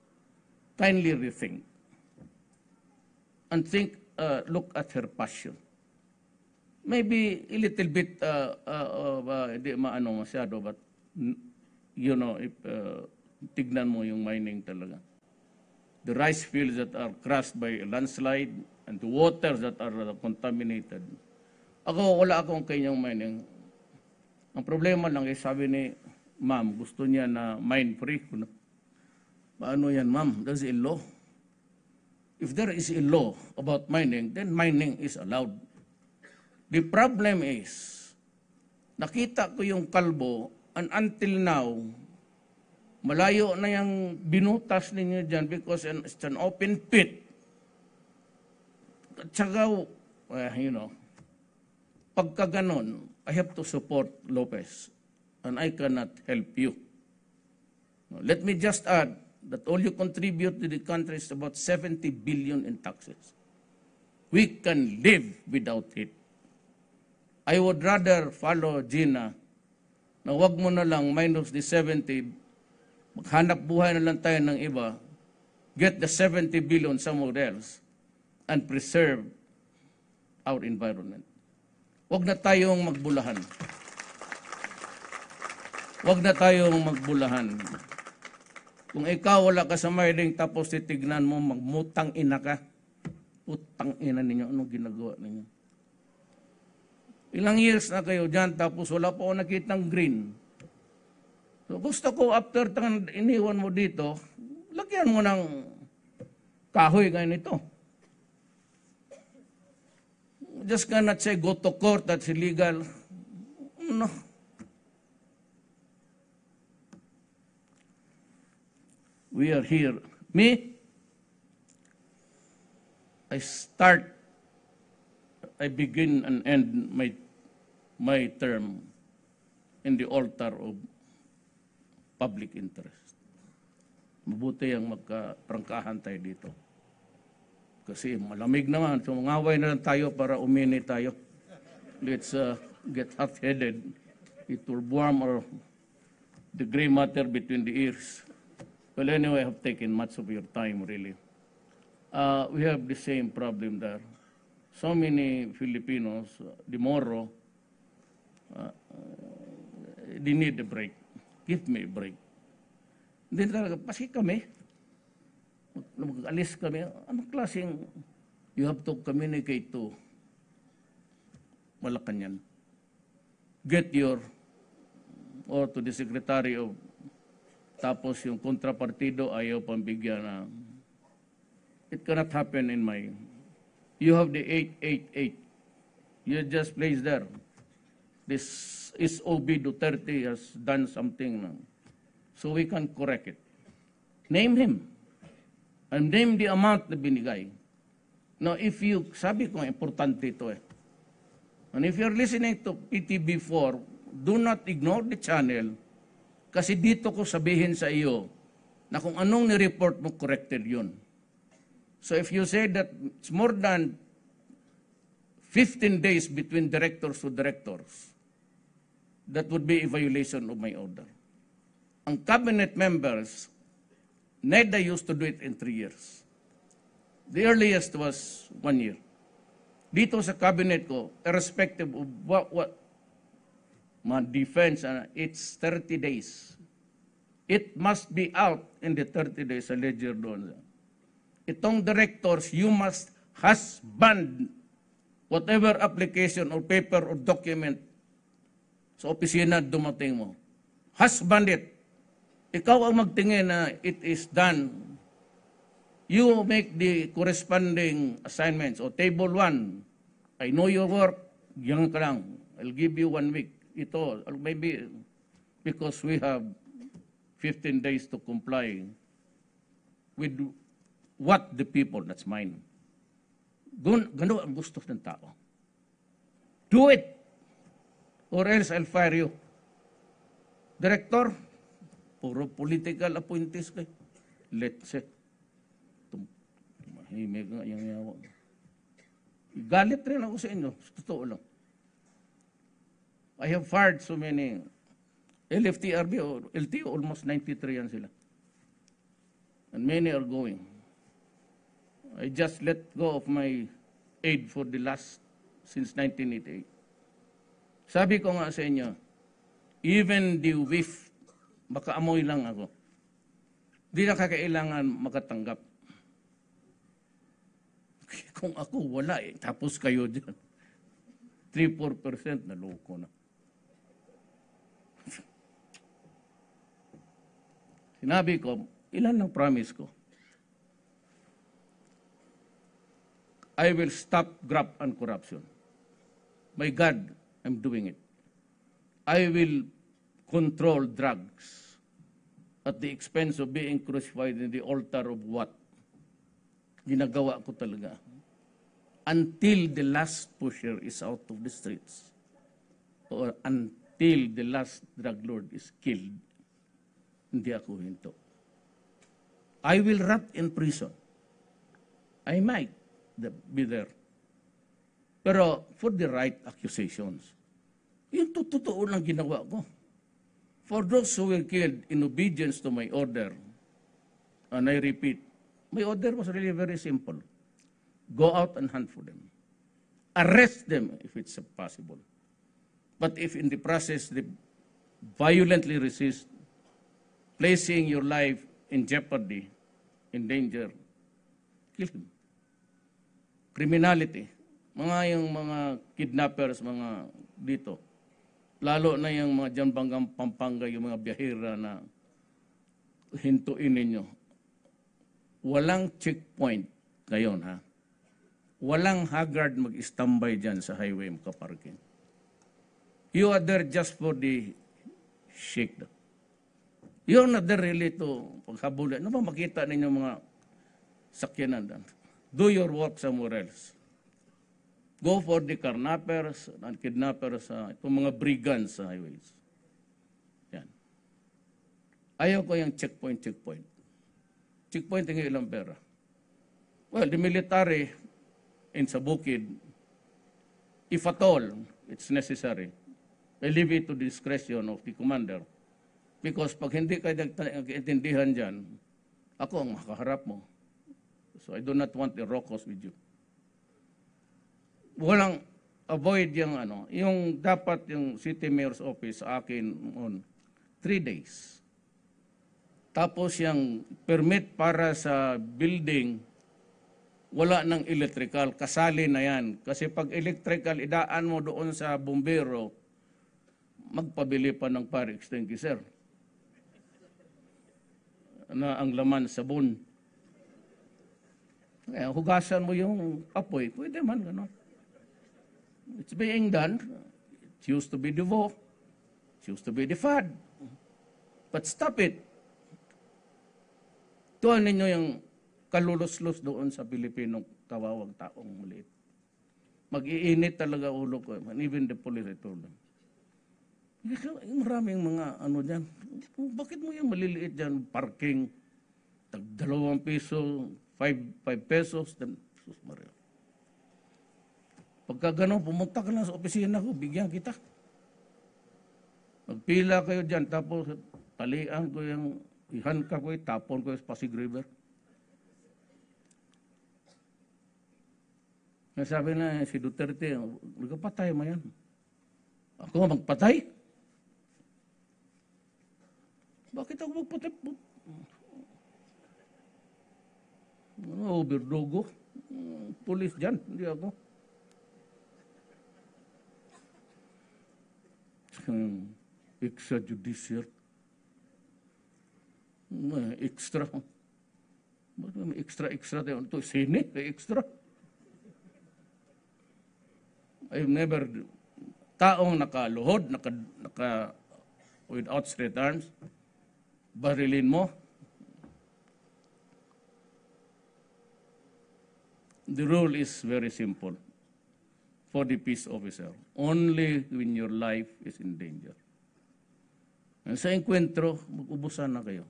kindly rethink. And think, look at her passion. Maybe a little bit, hindi masyado, but if tignan mo yung mining talaga. The rice fields that are crushed by a landslide and the waters that are contaminated. Wala akong kanyang mining. Ang problema lang sabi ni ma'am, gusto niya na mine-free. Paano yan, ma'am? There's a law. If there is a law about mining, then mining is allowed. The problem is, nakita ko yung kalbo, and until now, malayo na yung binutas ninyo dyan because it's an open pit. At saka, pagka ganon, I have to support Lopez and I cannot help you. Let me just add that all you contribute to the country is about 70 billion in taxes. We can live without it. I would rather follow Gina na wag mo na lang minus the 70, maghanap buhay na lang tayo ng iba, get the 70 billion somewhere else, and preserve our environment. Wag na tayong magbulahan. Wag na tayong magbulahan. Kung ikaw wala ka sa mailing tapos titignan mo, magmutang ina ka, utang ina ninyo, anong ginagawa ninyo? Ilang years na kayo dyan, tapos wala pa ako nakitang green. So gusto ko, after iniwan mo dito, lagyan mo ng kahoy gaya nito. Just cannot say, go to court, that's illegal. No. We are here. Me, I begin and end my term in the altar of public interest. Mabuti ang magkaprangkahan tayo dito. Kasi malamig naman, so mangaway na lang tayo para umini tayo. Let's get hot-headed. It will warm the gray matter between the ears. Well, anyway, I have taken much of your time, really. We have the same problem there. So many Filipinos, the Moro, they need a break. Give me a break. Hindi talaga, pasi kami. Mag-alis kami. Anong klaseng you have to communicate to Malacanang? Get your, or to the Secretary of, tapos yung kontrapartido ayaw pambigyan na. It cannot happen in my, you have the 888. You just place there. This SOB Duterte has done something now. So we can correct it. Name him. And name the amount na binigay. Now, if you, sabi ko, importante ito eh. And if you're listening to PTV4, do not ignore the channel kasi dito ko sabihin sa iyo na kung anong ni-report mo, corrected yun. So if you say that it's more than 15 days between directors to directors, that would be a violation of my order. Ang cabinet members, NEDA used to do it in 3 years. The earliest was 1 year. Dito sa cabinet ko, irrespective of what my defense, it's 30 days. It must be out in the 30 days, sa ledger doon. Itong directors, you must husband whatever application or paper or document sa opisina dumating mo. Husband it. Ikaw ang magtingin na it is done. You make the corresponding assignments. O table 1, I know your work, yan ka lang. I'll give you 1 week. Ito, maybe because we have 15 days to comply with what the people, that's mine. Gano ang gusto ng tao. Do it, or else I'll fire you. Director, puro political appointees kayo. Let's say, mahimig nga yung yawa. Galit rin ako sa inyo, totoo lang. I have fired so many LFTRB or LTO, almost 93 yan sila. And many are going. I just let go of my aid for the last, since 1988. Sabi ko nga sa inyo, even the whiff, makaamoy lang ako. Di na kakailangan makatanggap. Kung ako wala eh, tapos kayo dyan. 3-4% na loko na. Sinabi ko, ilan ang promise ko? I will stop graft and corruption. My God, I'm doing it. I will control drugs at the expense of being crucified in the altar of what? Ginagawa ko talaga. Until the last pusher is out of the streets. Or until the last drug lord is killed. Hindi ako hinto. I will rot in prison. I might be there. Pero for the right accusations. Yung totoo lang ginawa ko. For those who were killed in obedience to my order, and I repeat, my order was really very simple. Go out and hunt for them. Arrest them if it's possible. But if in the process they violently resist, placing your life in jeopardy, in danger, kill him. Criminality. Yung mga kidnappers, mga dito, lalo na yung mga dyan banggang Pampanga, yung mga biyahera na hintuin ninyo. Walang checkpoint ngayon, ha? Walang haggard mag-standby dyan sa highway makaparking. You are there just for the shakedown. You're not there really to paghabulin. Ano ba makita ninyo mga sakyanan dyan? Do your work somewhere else. Go for the carnappers and kidnappers, itong mga brigands sa highways. Yan. Ayaw ko yung checkpoint. Checkpoint yung ilang pera. Well, the military in sa bukid, if at all it's necessary, I leave it to the discretion of the commander. Because pag hindi kayo nag-intindihan dyan, ako ang makaharap mo. So I do not want the rokos with you. Walang avoid yung dapat yung city mayor's office sa akin on 3 days. Tapos yung permit para sa building, wala ng electrical, kasali na yan. Kasi pag electrical, idaan mo doon sa bumbero, magpabili pa ng fire extinguisher na ang laman sabon. Kaya hugasan mo yung apoy, pwede man gano'n. It's being done. It used to be the VO. It used to be the FAD. But stop it. Tuwan ninyo yung kalulos-los doon sa Pilipinong kawawang taong maliit. Mag-iinit talaga ulo ko. And even the police, I told them. Maraming mga dyan. Bakit mo yung maliliit dyan? Parking, tag-2 piso, 5 pesos. Then, sus Maria. Pagka gano'n, pumunta ka lang sa opisina ko, bigyan kita. Magpila kayo dyan, tapos talian ko yung, ihanka ko, tapon ko yung Pasig River. Sabi na si Duterte, magpatay mo yan. Ako magpatay? Bakit ako magpatay? Overdugo. Pulis dyan, hindi ako. Extrajudicial. Extra. Bakit may extra tayo? Ito, sine, extra. I've never, taong nakaluhod, with outstretched arms, barilin mo. The rule is very simple for the peace officer. Only when your life is in danger. Sa enkwentro, mag-ubusan na kayo.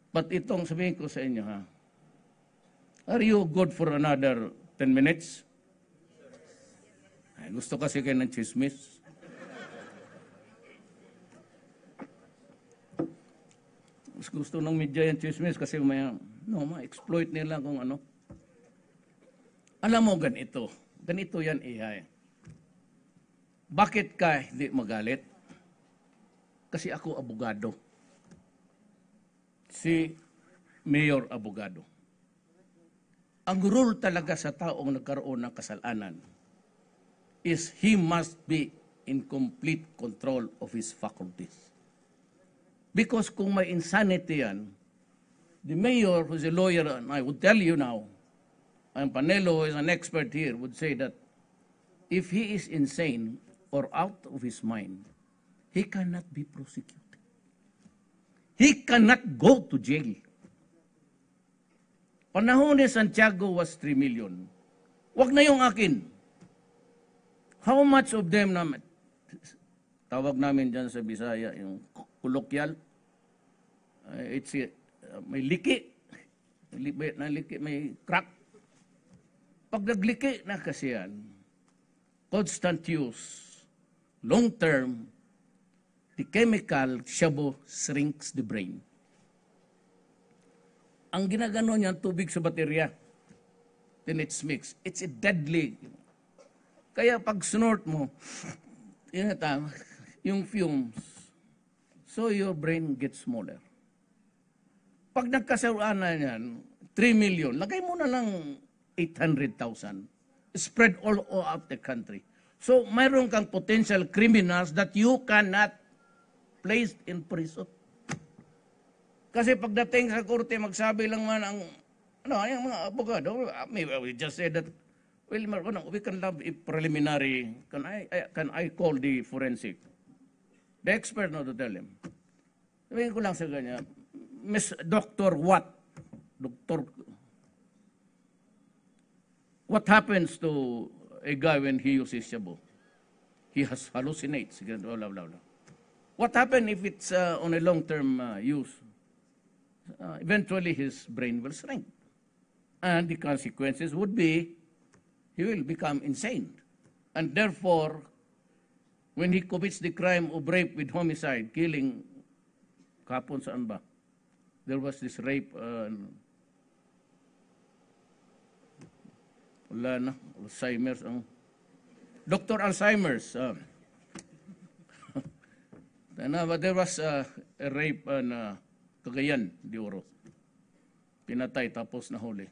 But itong sabihin ko sa inyo, ha? Are you good for another 10 minutes? Ay, gusto kasi kayo ng chismis. Mas gusto ng media yung chismis kasi ma-exploit nila kung ano. Alam mo, ganito. Ganito yan, ihay. Bakit ka hindi magalit? Kasi ako abogado. Si Mayor abogado. Ang rule talaga sa taong nagkaroon ng kasalanan is he must be in complete control of his faculties. Because kung may insanity yan, the mayor who's a lawyer, and I would tell you now, and Panelo is an expert here, would say that if he is insane or out of his mind, he cannot be prosecuted. He cannot go to jail. Panahon ni Santiago was 3 million. Wag na yung akin. How much of them naman? Tawag namin dyan sa Bisaya, yung kolokyal. May liki. May crack. Pag nagliki na kasi yan, constant use, long-term, the chemical shabu shrinks the brain. Ang ginagano niya, tubig sa baterya. Then it's mixed. It's a deadly. Kaya pag snort mo, yung fumes, so your brain gets smaller. Pag nagkasawaan na yan, 3 million, lagay mo na lang 800,000. Spread all out the country. So mayroon kang potential criminals that you cannot place in prison. Kasi pagdating sa korte, magsabi lang man ang yung mga abogado, we just said that, well, we can have a preliminary, can I call the forensic? The expert to tell him. Sabihin ko lang sa kanya, Miss Doctor what? What happens to a guy when he uses shabu? He has hallucinates. Blah, blah, blah. What happens if it's on a long-term use? Eventually his brain will shrink. And the consequences would be he will become insane. And therefore, when he commits the crime of rape with homicide, killing, kapon saan ba? There was this rape, wala na, Alzheimer's. Dr. Alzheimer's. But there was a rape na Cagayan de Oro. Pinatay tapos nahuli.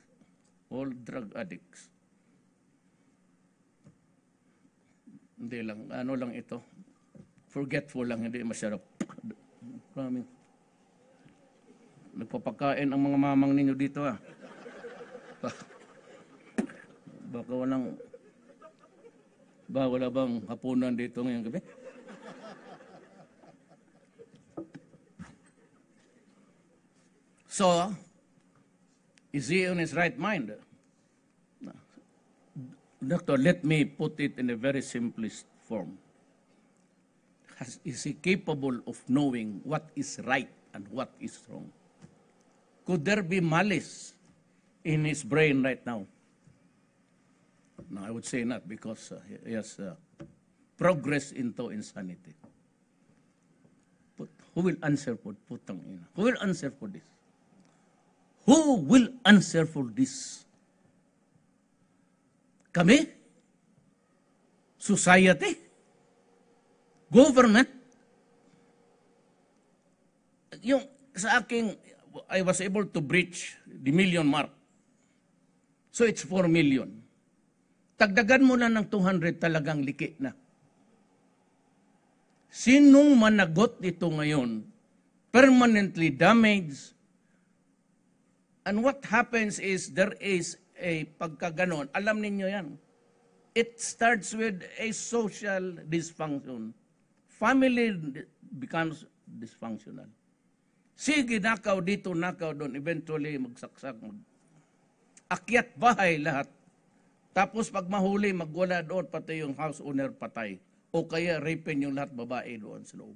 All drug addicts. Hindi lang, ano lang ito. Forgetful lang, hindi masyarap. Maraming. Nagpapakain ang mga mamang ninyo dito Baka wala bang hapunan dito ngayong gabi? So, is he on his right mind? Doctor, let me put it in a very simplest form. Is he capable of knowing what is right and what is wrong? Could there be malice in his brain right now? No, I would say not, because he has progressed into insanity. But who will answer for putang ina? Who will answer for this? Who will answer for this? Kami? Society? Government? Yung sa aking, I was able to breach the million mark. So it's 4 million. Tagdagan mo na ng 200, talagang liki na. Sinong managot ito ngayon? Permanently damaged. And what happens is there is a pagkaganon. Alam ninyo yan. It starts with a social dysfunction. Family becomes dysfunctional. Sige, nakaw dito, nakaw doon. Eventually, magsaksak. Akyat bahay lahat. Tapos pag mahuli, magwala doon, pati yung house owner patay. O kaya rapin yung lahat babae doon sa loob.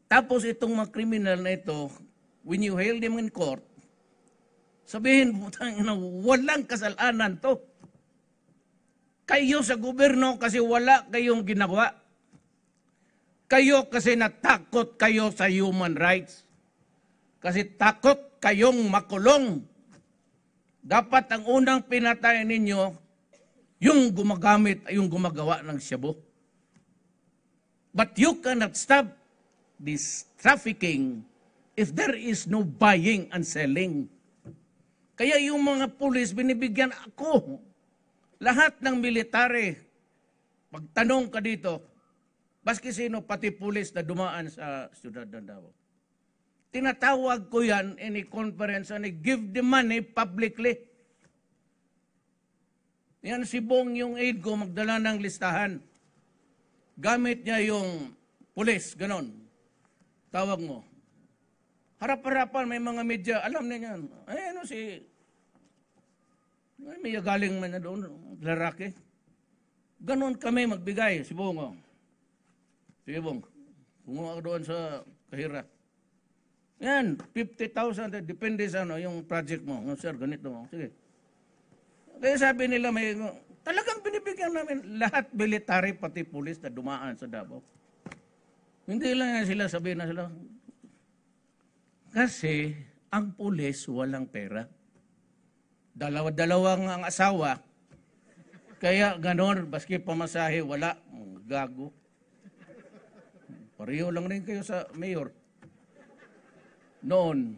Tapos itong mga criminal na ito, when you hail them in court, sabihin mo, walang kasalanan to. Kayo sa gobyerno kasi wala kayong ginagawa. Kayo kasi natakot kayo sa human rights. Kasi takot kayong makulong. Dapat ang unang pinatay ninyo, yung gumagamit, yung gumagawa ng shabu. But you cannot stop this trafficking if there is no buying and selling. Kaya yung mga pulis, binibigyan ako. Lahat ng military, pagtanong ka dito, baski sino, pati pulis na dumaan sa siyudad ng Davao. Tinatawag ko yan in a conference and I give the money publicly. Yan si Bong, yung aide ko, magdala ng listahan. Gamit niya yung pulis, ganon. Tawag mo. Harap-harapan, may mga media, alam niya yan. Ay, ano si... May galing man na doon, lalaki. Ganon kami magbigay, si Bong. Oh. Sige, Bong. Kumuha ka doon sa Kahira. Yan, 50,000, depende sa yung project mo. Sir, ganito mo. Sige. Kaya sabi nila, may Talagang binibigyan namin lahat military, pati pulis na dumaan sa Davao. Hindi lang yan sila sabihin na sila. Kasi ang pulis walang pera. Dalawa-dalawang ang asawa. Kaya ganon, baski pamasahe, wala. Gago. Pareho lang rin kayo sa mayor. Noon.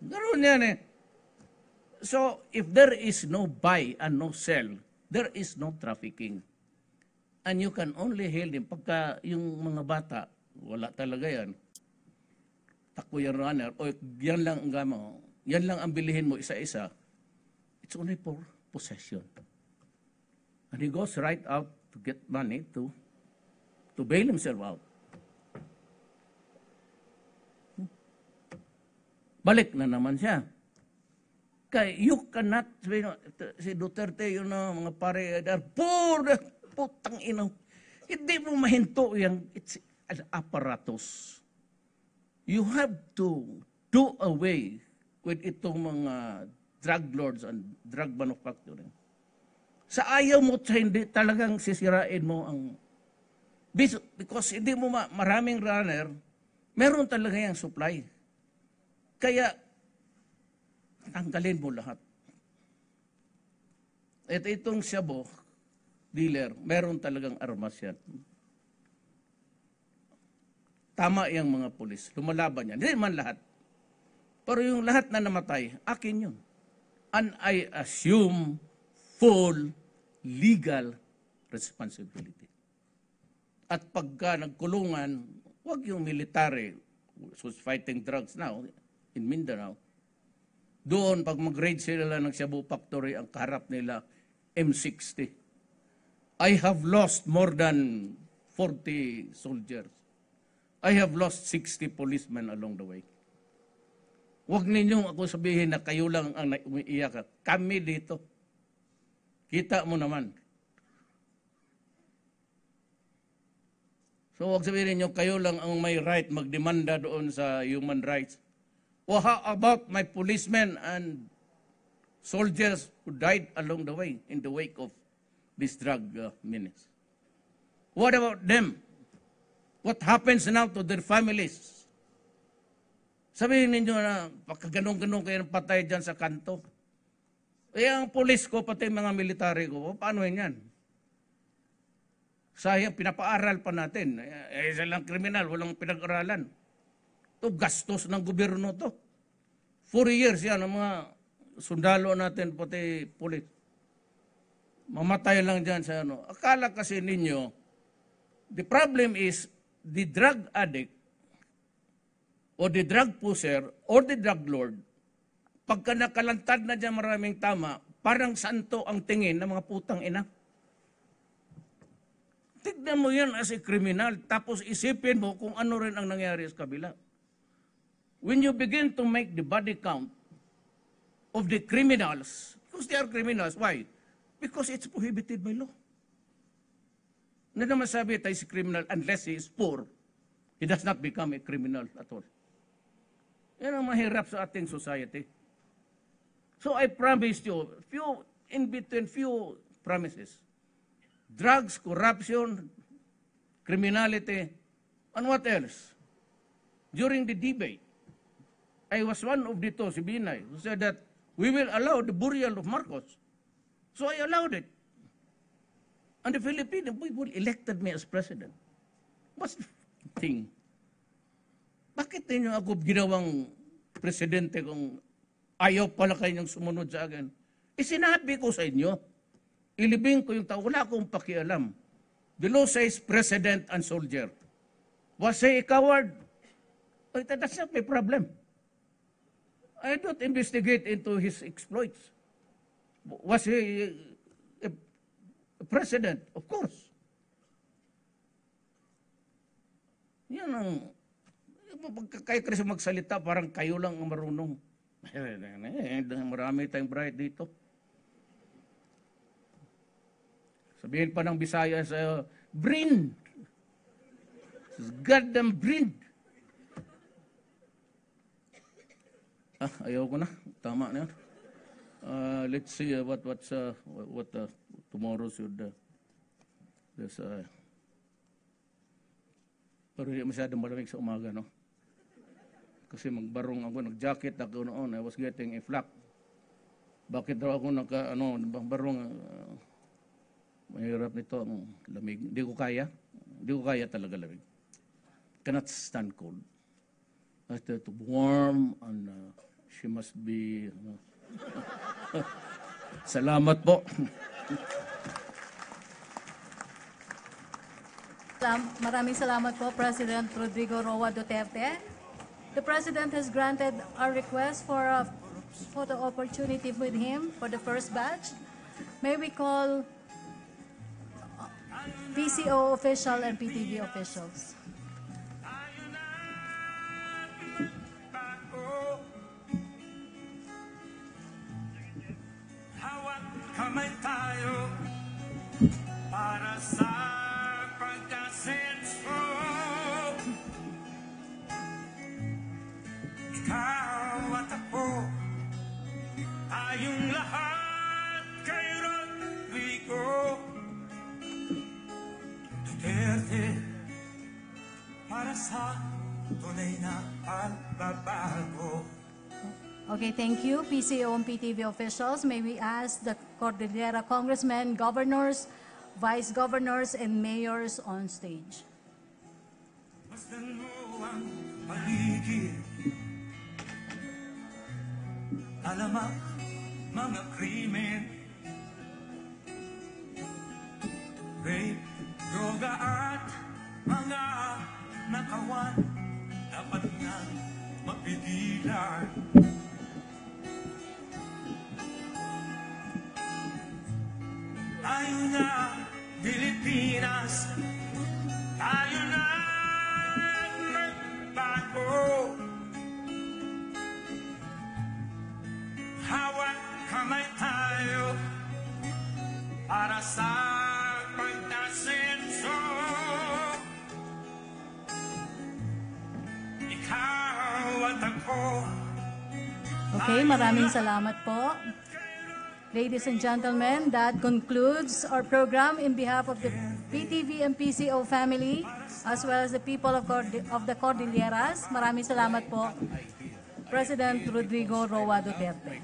Ganon yan eh. So, if there is no buy and no sell, there is no trafficking. And you can only hail them. Pagka yung mga bata, wala talaga yan. Takbo yung runner, o yan lang ang gamo, yan lang ang bilihin mo isa-isa. It's only for possession. And he goes right out to get money to bail himself out. Balik na naman siya. Kaya you cannot, si Duterte, yun na, mga pare, poor, putang ino. Hindi mo mahinto yan. It's an apparatus. You have to do away with itong mga drug lords and drug manufacturing. Sa ayaw mo, hindi talagang sisirain mo ang, because hindi mo maraming runner, meron talaga yung supply. Kaya, tanggalin mo lahat. At itong Shabu dealer, meron talagang armas yan. Tama yung mga pulis. Lumalaban yan. Hindi man lahat. Pero yung lahat na namatay, akin yun. And I assume full legal responsibility. At pagka nagkulungan, wag yung military who's fighting drugs now in Mindanao. Doon, pag mag-raid sila ng Shabu Factory, ang kaharap nila, M60. I have lost more than 40 soldiers. I have lost 60 policemen along the way. Huwag ninyong ako sabihin na kayo lang ang umiiyak. Kami dito. Kita mo naman. So huwag sabihin ninyo, kayo lang ang may right magdemanda doon sa human rights. Well, how about my policemen and soldiers who died along the way in the wake of this drug menace? What about them? What happens now to their families? Sabihin ninyo na pagkaganong-ganong kayo patay dyan sa kanto. Eh, ang polis ko, pati mga military ko, paano yan? Sayang, pinapaaral pa natin. Eh, silang kriminal, walang pinag-aralan. Ito, gastos ng gobyerno to. 4 years yan, ang mga sundalo natin, pati pulis. Mamatay lang dyan sa ano. Akala kasi ninyo, the problem is, the drug addict, or the drug pusher, or the drug lord, pagka nakalantad na dyan maraming tama, parang santo ang tingin ng mga putang ina. Tignan mo yan as a criminal, tapos isipin mo kung ano rin ang nangyari sa kabila. When you begin to make the body count of the criminals, because they are criminals, why? Because it's prohibited by law. Na naman sabi tayo si criminal unless he is poor, he does not become a criminal at all. Yan ang mahirap sa ating society. So I promised you, in between few promises, drugs, corruption, criminality, and what else? During the debate, I was one of the two, si Binay, who said that we will allow the burial of Marcos. So I allowed it. And the Filipino people elected me as president. What's the thing? Bakit ninyo ako ginawang presidente kung ayaw pala kayong sumunod sa akin? Sinabi ko sa inyo, ilibing ko yung tao, wala akong pakialam. The law says president and soldier. Was he a coward? That's not my problem. I don't investigate into his exploits. Was he a president? Of course. Yan ang, kayo kasi magsalita, parang kayo lang ang marunong. Marami tayong bright dito. Sabihin pa ng Bisaya sa Brin. Goddamn Brin. Ayaw ko na. Tama na yun. let's see what tomorrow should there's pero hindi masyadong malamig sa umaga, no? Kasi magbarong ako, nag-jacket ako noon, I was getting a flak. Bakit daw ako barong, mahirap nito ang lamig. Hindi ko kaya talaga lamig. Cannot stand cold. I have to warm and she must be, Salamat po. Maraming salamat po, President Rodrigo Roa Duterte. The President has granted our request for a photo opportunity with him for the first batch. May we call PCO official and PTV officials. Hawak kamay tayo para sa pagkasenso. Ikaw at ako, tayong lahat kay Rodrigo Duterte, para sa tunay na pagbabago. Okay, thank you, PCO and PTV officials. May we ask the Cordillera congressmen, governors, vice governors, and mayors on stage. Masdan mo ang paligid, alamak mga krimen, rape, droga at mga nakawan, dapat na mapigilan. Tayo na Pilipinas, tayo na nagbago. Hawak kamay tayo para sa pagkasenso. Ikaw at ako. Okay, maraming salamat po. Ladies and gentlemen, that concludes our program in behalf of the PTV and PCO family, as well as the people of the Cordilleras. Maraming salamat po, President Rodrigo Roa Duterte.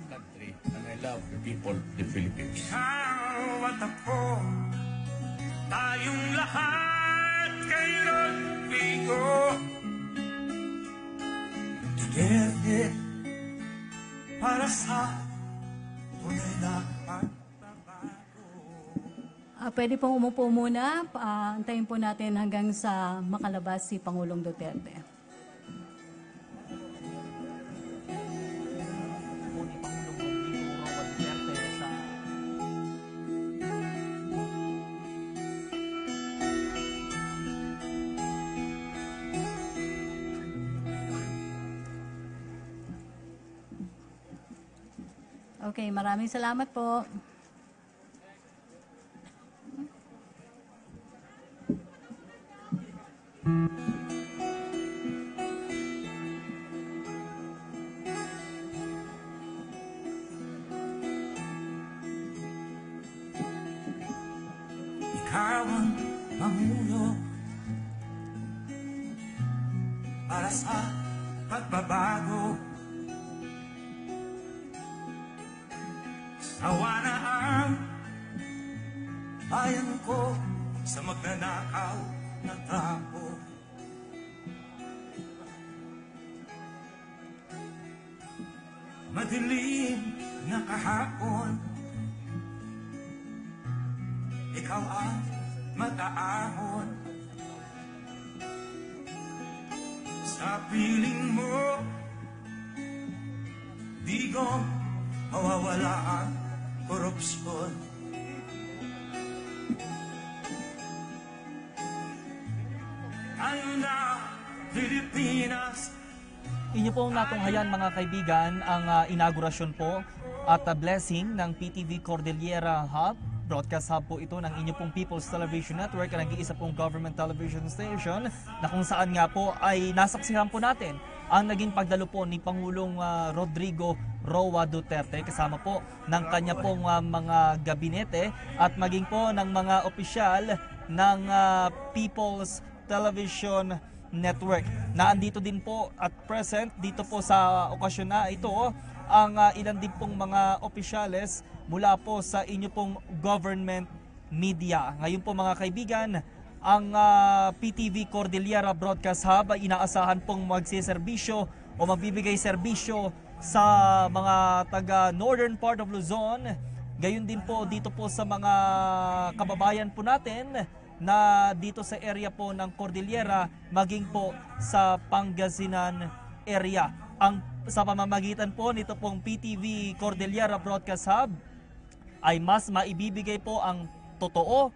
And I love the people of the Philippines. Ikaw at ako, tayong lahat kay Rodrigo Duterte, para sa tunay na pagbabago. Pwede pong umupo muna. Antayin po natin hanggang sa makalabas si Pangulong Duterte. Okay, maraming salamat po. Ikaw ang Pangulo para sa pagbabago. Sawa na ang bayan ko sa magnanakaw na tao. Madilim na kahapon, ikaw ang mag-aahon. Sa piling mo, digong mawawala ang korupsyon. Tayo na, Pilipinas. Inyo pong natunghayan mga kaibigan ang inaugurasyon po at blessing ng PTV Cordillera Hub. Broadcast hub po ito ng inyo pong People's Television Network, ang nag-iisa pong government television station na kung saan nga po ay nasaksihan po natin ang naging pagdalo po ni Pangulong Rodrigo Roa Duterte, kasama po ng kanya pong mga gabinete at maging po ng mga opisyal ng People's Television Network. Naandito din po at present dito po sa okasyon na ito ang ilan din pong mga opisyales mula po sa inyo pong government media. Ngayon po mga kaibigan, ang PTV Cordillera Broadcast Hub ay inaasahan pong magsiserbisyo o magbibigay serbisyo sa mga taga northern part of Luzon. Gayon din po dito po sa mga kababayan po natin na dito sa area po ng Cordillera, maging po sa Pangasinan area. Sa pamamagitan po nito pong PTV Cordillera Broadcast Hub ay mas maibibigay po ang totoo,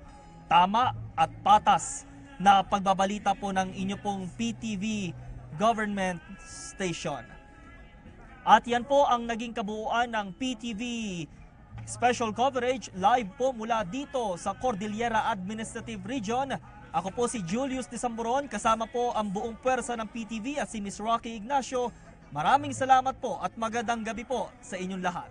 tama at patas na pagbabalita po ng inyo pong PTV government station. At yan po ang naging kabuuan ng PTV special coverage live po mula dito sa Cordillera Administrative Region. Ako po si Julius Desamboron, kasama po ang buong pwersa ng PTV at si Miss Rocky Ignacio. Maraming salamat po at magandang gabi po sa inyong lahat.